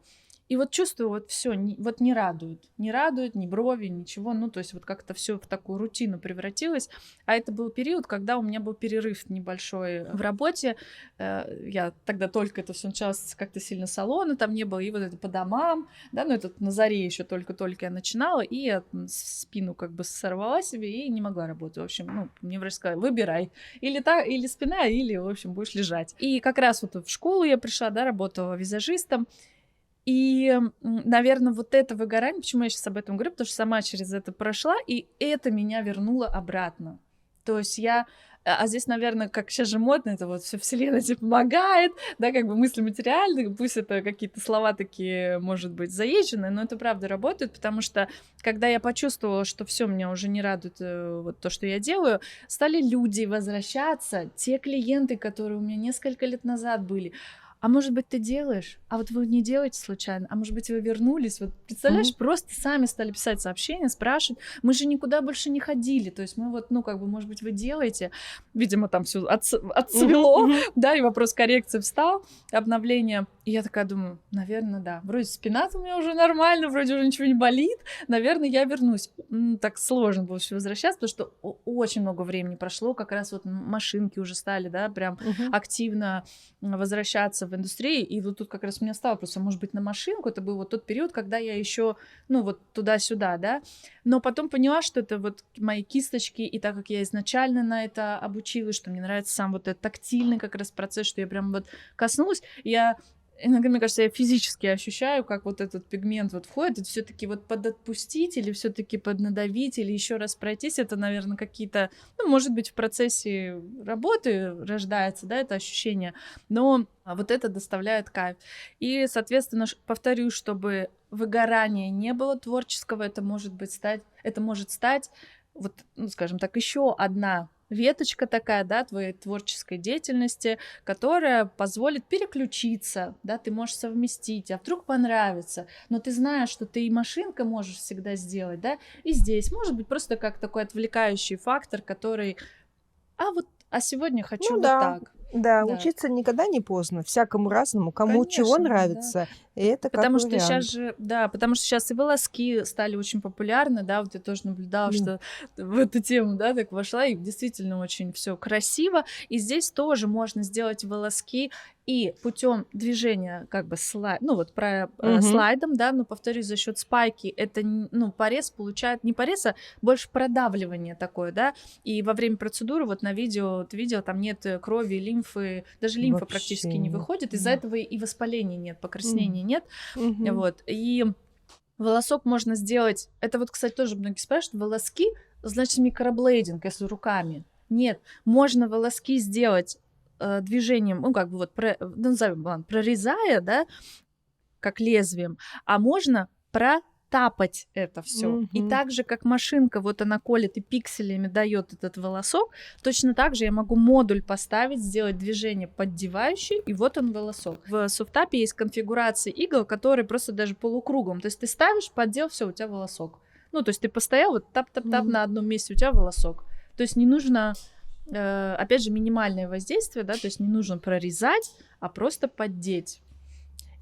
и вот чувствую, вот все, вот не радует, ни брови, ничего, ну, то есть вот как-то все в такую рутину превратилось, а это был период, когда у меня был перерыв небольшой в работе, я тогда только это все началось, как-то сильно салона там не было, и вот это по домам, да, ну, это на заре еще только-только я начинала, и я спину как бы сорвала себе и не могла работать, в общем, ну, мне врач сказал, выбирай, или спина, или, в общем, будешь лежать. И как раз вот в школу я пришла, да, работала визажистом. И, наверное, вот это выгорание, почему я сейчас об этом говорю, потому что сама через это прошла, и это меня вернуло обратно. То есть а здесь, наверное, как сейчас же модно, это вот все вселенная тебе помогает, да, как бы мысли материальные, пусть это какие-то слова такие, может быть, заезженные, но это правда работает, потому что, когда я почувствовала, что все меня уже не радует вот то, что я делаю, стали люди возвращаться, те клиенты, которые у меня несколько лет назад были. А может быть, ты делаешь, а вот вы не делаете случайно, а может быть, вы вернулись, вот представляешь, просто сами стали писать сообщения, спрашивать, мы же никуда больше не ходили, то есть мы вот, ну, как бы, может быть, вы делаете, видимо, там все отцвело, да, и вопрос коррекции встал, обновление, и я такая думаю, наверное, да, вроде спина-то у меня уже нормально, вроде уже ничего не болит, наверное, я вернусь. Так сложно было еще возвращаться, потому что очень много времени прошло, как раз вот машинки уже стали, да, прям активно возвращаться в индустрии, и вот тут как раз у меня стало просто, может быть, на машинку, это был вот тот период, когда я еще, ну, вот туда-сюда, да, но потом поняла, что это вот мои кисточки, и так как я изначально на это обучилась, что мне нравится сам вот этот тактильный как раз процесс, что я прям вот коснулась, иногда, мне кажется, я физически ощущаю, как вот этот пигмент вот входит, это все-таки вот подотпустить или все-таки поднадавить или еще раз пройтись, это, наверное, какие-то, ну, может быть, в процессе работы рождается, да, это ощущение, но вот это доставляет кайф. И, соответственно, повторю, чтобы выгорания не было творческого, это может стать, вот, ну, скажем так, еще одна веточка такая, да, твоей творческой деятельности, которая позволит переключиться, да, ты можешь совместить, а вдруг понравится, но ты знаешь, что ты и машинка можешь всегда сделать, да, и здесь, может быть, просто как такой отвлекающий фактор, который, а сегодня хочу вот так. Да, учиться никогда не поздно, всякому разному, кому чего нравится, и это как потому вариант. что сейчас же, да, потому что сейчас и волоски стали очень популярны, да, вот я тоже наблюдала, что в эту тему, да, так вошла, и действительно очень все красиво, и здесь тоже можно сделать волоски и путем движения как бы слайдом, да, но повторюсь, за счет спайки это, ну, порез получает, не порез, а больше продавливание такое, да, и во время процедуры, вот на видео, ты видела, там нет крови, лимфы, даже лимфа Вообще практически не выходит, из-за этого и воспаления нет, покраснения нет, вот, и волосок можно сделать, это вот, кстати, тоже многие спрашивают, волоски, значит, микроблейдинг, если руками, нет, можно волоски сделать движением, ну, как бы вот, прорезая, да, как лезвием, а можно протапать это все. И так же, как машинка, вот она колет и пикселями дает этот волосок, точно так же я могу модуль поставить, сделать движение поддевающее, и вот он волосок. В софтапе есть конфигурации игл, которые просто даже полукругом, то есть ты ставишь, поддел, все, у тебя волосок. Ну, то есть ты постоял, вот тап-тап-тап на одном месте, у тебя волосок. То есть не нужно... опять же, минимальное воздействие, да, то есть не нужно прорезать, а просто поддеть.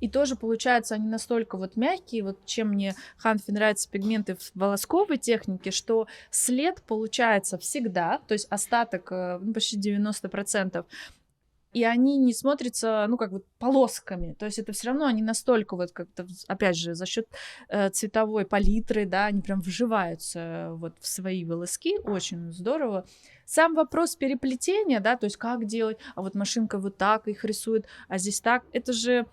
И тоже, получается, они настолько вот мягкие, вот чем мне, Ханфи, нравятся пигменты в волосковой технике, что след получается всегда, то есть остаток, почти 90%, и они не смотрятся, ну, как бы полосками. То есть это все равно они настолько вот как-то, опять же, за счет цветовой палитры, да, они прям вживаются вот в свои волоски. Очень здорово. Сам вопрос переплетения, да, то есть как делать, а вот машинка вот так их рисует, а здесь так, это же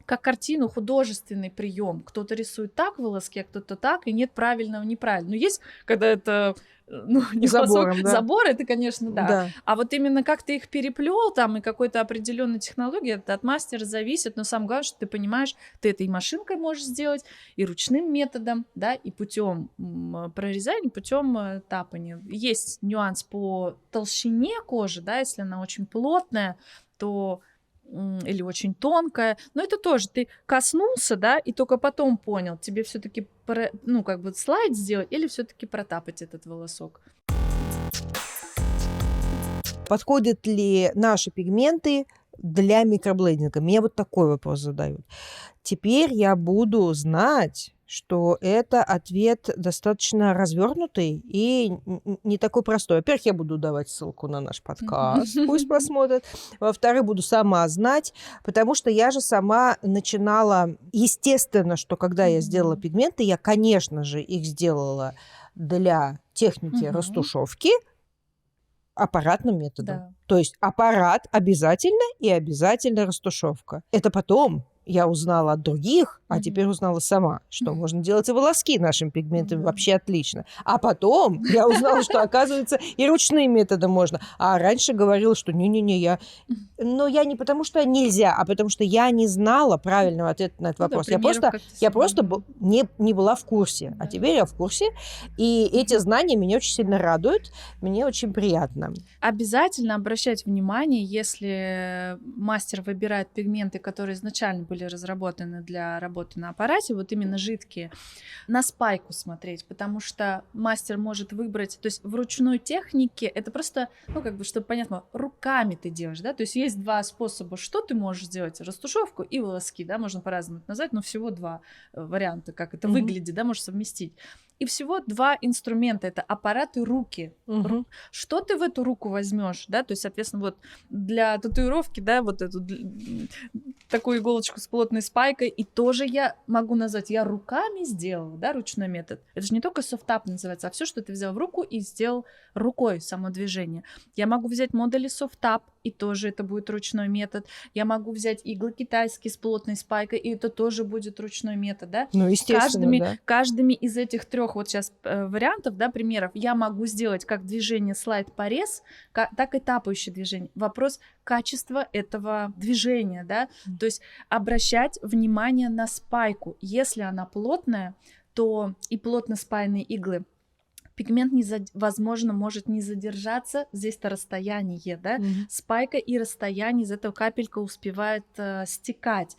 как картину, художественный прием. Кто-то рисует так волоски, а кто-то так, и нет правильного, неправильного. Но есть, когда это, ну, не Забором, волосок, да. забор, это, конечно, да. Да. А вот именно как ты их переплел там и какой-то определенной технологии, это от мастера зависит, но самое главное, что ты понимаешь, ты это и машинкой можешь сделать, и ручным методом, да, и путем прорезания, путем тапания. Есть нюанс по толщине кожи, да, если она очень плотная, то или очень тонкая, но это тоже ты коснулся, да, и только потом понял, тебе все-таки, ну, как бы слайд сделать или все-таки протапать этот волосок. Подходят ли наши пигменты для микроблендинга? Мне вот такой вопрос задают. Теперь я буду знать, что это ответ достаточно развернутый и не такой простой. Во-первых, я буду давать ссылку на наш подкаст, пусть посмотрят. Во-вторых, буду сама знать, потому что я же сама начинала... Естественно, что когда я сделала пигменты, я, конечно же, их сделала для техники растушевки аппаратным методом. Да. То есть аппарат обязательно и обязательно растушевка. Это потом я узнала от других, а теперь узнала сама, что можно делать и волоски нашим пигментом вообще отлично. А потом я узнала, что, оказывается, и ручным методом можно. А раньше говорила, что не-не-не, я... Но я не потому, что нельзя, а потому что я не знала правильного ответа на этот вопрос. Да, Я просто не была в курсе. А теперь я в курсе. И эти знания меня очень сильно радуют. Мне очень приятно. Обязательно обращать внимание, если мастер выбирает пигменты, которые изначально были разработаны для работы на аппарате, вот именно жидкие, на спайку смотреть, потому что мастер может выбрать, то есть в ручной технике это просто, ну, как бы, чтобы понятно, руками ты делаешь, да, то есть есть два способа, что ты можешь сделать, растушевку и волоски, да, можно по-разному это назвать, но всего два варианта, как это выглядит, да, можешь совместить. И всего два инструмента, это аппарат и руки. Что ты в эту руку возьмешь, да, то есть, соответственно, вот для татуировки, да, вот эту такую иголочку с плотной спайкой, и тоже я могу назвать, я руками сделала, да, ручной метод. Это же не только софтап называется, а все, что ты взял в руку и сделал рукой само движение. Я могу взять модули софтап, и тоже это будет ручной метод. Я могу взять иглы китайские с плотной спайкой, и это тоже будет ручной метод, да. Ну, естественно, Каждыми из этих трех вот сейчас вариантов, да, примеров, я могу сделать как движение слайд-порез, так и тапающее движение. Вопрос качества этого движения, да, то есть обращать внимание на спайку. Если она плотная, то и плотно спаянные иглы, пигмент, возможно, может не задержаться, здесь-то расстояние, да, спайка и расстояние, из этого капелька успевает стекать.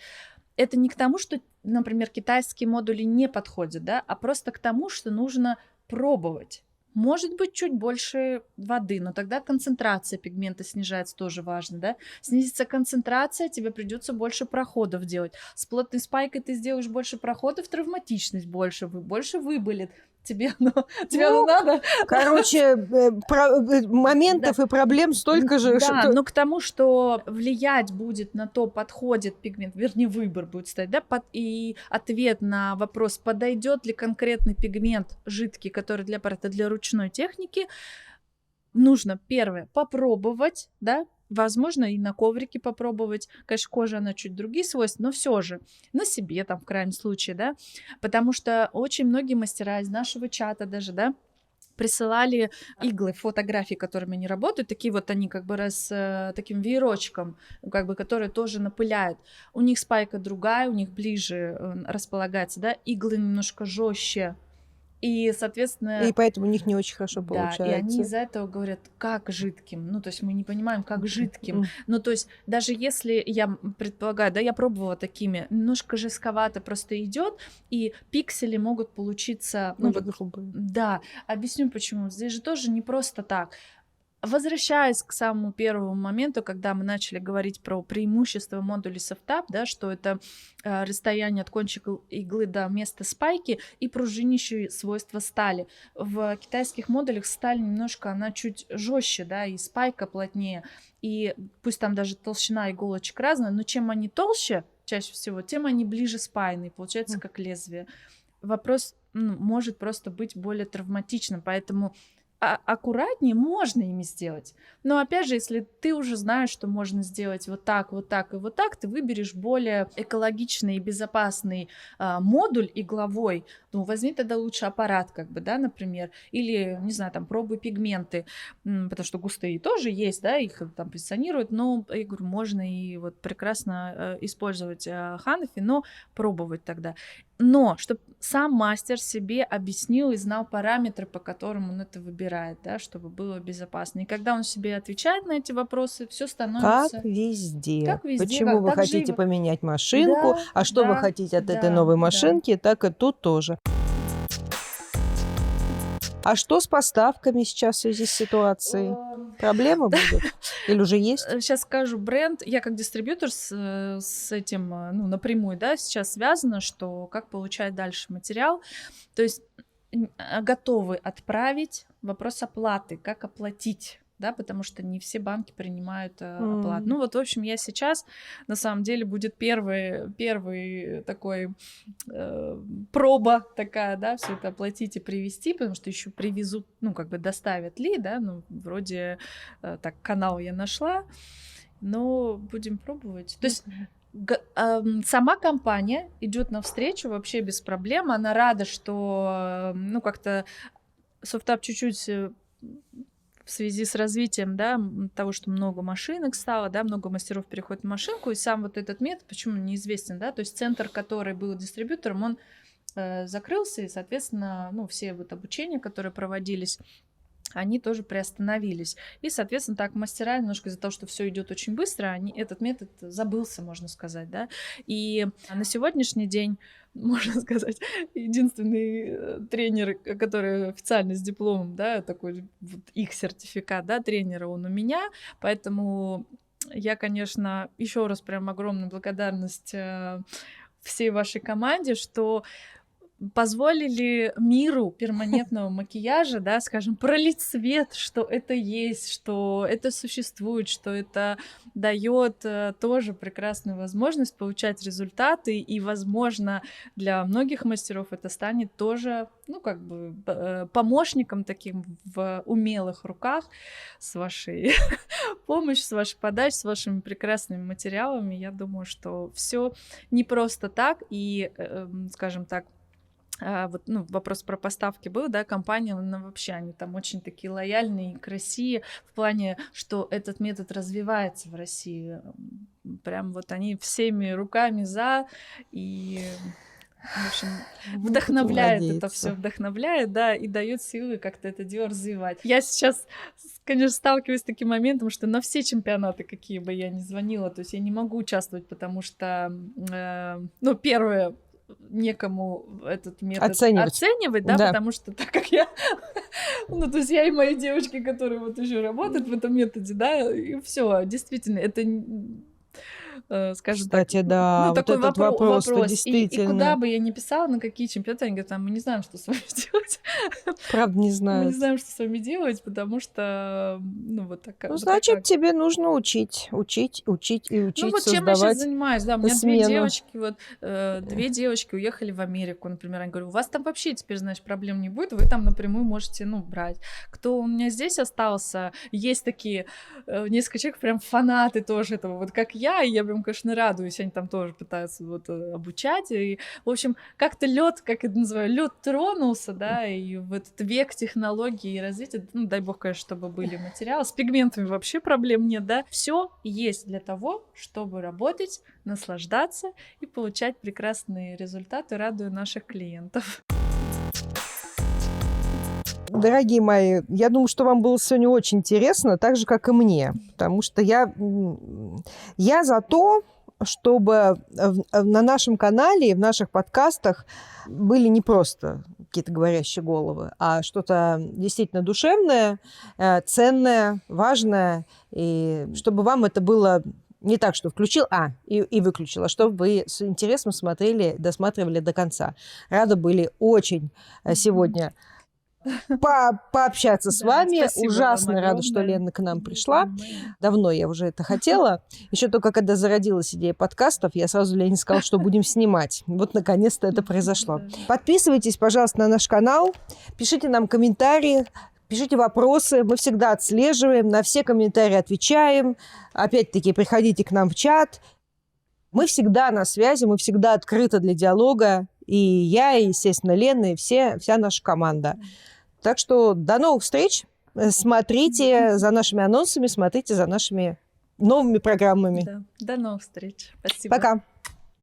Это не к тому, что, например, китайские модули не подходят, да, а просто к тому, что нужно пробовать. Может быть, чуть больше воды, но тогда концентрация пигмента снижается, тоже важно, да. Снизится концентрация, тебе придется больше проходов делать. С плотной спайкой ты сделаешь больше проходов, травматичность больше выболит. Тебе оно надо. Короче, моментов и проблем столько же. Да, но к тому, что влиять будет на то, подходит пигмент, вернее, выбор будет стоять, да, и ответ на вопрос, подойдет ли конкретный пигмент жидкий, который для аппарата, для ручной техники, нужно, первое, попробовать, да, возможно, и на коврике попробовать. Конечно, кожа, она чуть другие свойства, но все же на себе там в крайнем случае, да, потому что очень многие мастера из нашего чата даже, да, присылали иглы, фотографии, которыми они работают, такие вот они как бы таким веерочком, как бы, которые тоже напыляют. У них спайка другая, у них ближе располагается, да, иглы немножко жестче. И, соответственно... И поэтому у них не очень хорошо получается. Да, и они из-за этого говорят, как жидким. Ну, то есть мы не понимаем, как жидким. Ну, то есть даже если, я предполагаю, да, я пробовала такими, немножко жестковато просто идет, и пиксели могут получиться... Ну, вот, да, объясню почему. Здесь же тоже не просто так. Возвращаясь к самому первому моменту, когда мы начали говорить про преимущество модулей Softtap, да, что это расстояние от кончика иглы до места спайки и пружинящие свойства стали. В китайских модулях сталь немножко, она чуть жестче, да, и спайка плотнее, и пусть там даже толщина иголочек разная, но чем они толще, чаще всего, тем они ближе спайные, получается как лезвие. Вопрос может просто быть более травматичным, поэтому аккуратнее можно ими сделать. Но опять же, если ты уже знаешь, что можно сделать вот так, вот так и вот так, ты выберешь более экологичный и безопасный модуль игловой, ну, возьми тогда лучше аппарат, как бы, да, например, или, не знаю, там, пробуй пигменты, потому что густые тоже есть, да, их там позиционируют, но, я говорю, можно и вот прекрасно использовать Ханафи, но пробовать тогда. Но, чтобы сам мастер себе объяснил и знал параметры, по которым он это выбирает, да, чтобы было безопасно. И когда он себе отвечает на эти вопросы, все становится... Как везде. Как везде, Почему вы так же хотите и... поменять машинку, Да, а что вы да, хотите от этой да, новой да. машинки, так и тут тоже. А что с поставками сейчас в связи с ситуацией? Проблемы будут? Или уже есть? Сейчас скажу бренд. Я как дистрибьютор с этим напрямую, да, сейчас связана, что как получать дальше материал. То есть готовы отправить, вопрос оплаты, как оплатить. Да, потому что не все банки принимают оплату. Ну вот, в общем, я сейчас, на самом деле, будет первый такой проба такая, да, все это оплатить и привезти, потому что еще привезут, ну, как бы доставят ли, да, ну, вроде так, канал я нашла, но будем пробовать. То есть сама компания идет навстречу вообще без проблем, она рада, что, ну, как-то Softtap чуть-чуть... в связи с развитием, да, того, что много машинок стало, да, много мастеров переходит на машинку, и сам вот этот метод, почему неизвестен, да, то есть центр, который был дистрибьютором, он закрылся, и, соответственно, ну, все вот обучения, которые проводились, они тоже приостановились. И, соответственно, так мастера немножко из-за того, что все идет очень быстро, этот метод забылся, можно сказать, да. И на сегодняшний день, можно сказать, единственный тренер, который официально с дипломом, да, такой вот их сертификат, да, тренера, он у меня, поэтому я, конечно, еще раз прям огромную благодарность всей вашей команде, что позволили миру перманентного макияжа, да, скажем, пролить свет, что это есть, что это существует, что это дает тоже прекрасную возможность получать результаты, и, возможно, для многих мастеров это станет тоже, ну, как бы помощником таким в умелых руках с вашей помощью, с вашей подачей, с вашими прекрасными материалами. Я думаю, что все не просто так, и, скажем так, вот, ну, вопрос про поставки был, да, компания, она вообще, они там очень такие лояльные к России в плане, что этот метод развивается в России. Прям вот они всеми руками за, и, в общем, вдохновляет это все, вдохновляет, да, и дает силы как-то это дело развивать. Я сейчас, конечно, сталкиваюсь с таким моментом, что на все чемпионаты, какие бы я ни звонила, то есть я не могу участвовать, потому что, ну, первое, некому этот метод оценивать, да, потому что так как я, ну, то есть я и мои девочки, которые вот еще работают в этом методе, да, и все, действительно, это, скажем, кстати, так, да, ну, вот такой этот вопрос действительно. И куда бы я ни писала, на какие чемпионаты, они говорят, мы не знаем, что с вами делать. Правда, не знаю. Мы не знаем, что с вами делать, потому что, ну, вот так. Ну, значит, тебе нужно учить, и учить, ну, вот создавать. чем я сейчас занимаюсь, да, у меня смену. две девочки уехали в Америку, например, я говорю, у вас там вообще теперь, значит, проблем не будет, вы там напрямую можете, ну, брать. Кто у меня здесь остался, есть такие несколько человек, прям фанаты тоже этого, вот как я, и я прям, конечно, радуюсь, они там тоже пытаются вот обучать, и, в общем, как-то лед, как это называю, лед тронулся, да, и в этот век технологий и развития, ну, дай бог, конечно, чтобы были материалы, с пигментами вообще проблем нет, да, все есть для того, чтобы работать, наслаждаться и получать прекрасные результаты, радуя наших клиентов. Дорогие мои, я думаю, что вам было сегодня очень интересно, так же, как и мне, потому что я за то, чтобы на нашем канале и в наших подкастах были не просто какие-то говорящие головы, а что-то действительно душевное, ценное, важное, и чтобы вам это было не так, что включил, и выключил, а чтобы вы с интересом смотрели, досматривали до конца. Рада были очень сегодня пообщаться с вами. Ужасно рада, что Лена к нам пришла. Давно я уже это хотела. Еще только когда зародилась идея подкастов, я сразу Лене сказала, что будем снимать. Вот наконец-то это произошло. Подписывайтесь, пожалуйста, на наш канал, пишите нам комментарии, пишите вопросы, мы всегда отслеживаем, на все комментарии отвечаем. Опять-таки, приходите к нам в чат. Мы всегда на связи, мы всегда открыты для диалога. И я, и, естественно, Лена, и вся наша команда. Так что до новых встреч. Смотрите за нашими анонсами, смотрите за нашими новыми программами. Да. До новых встреч. Спасибо. Пока.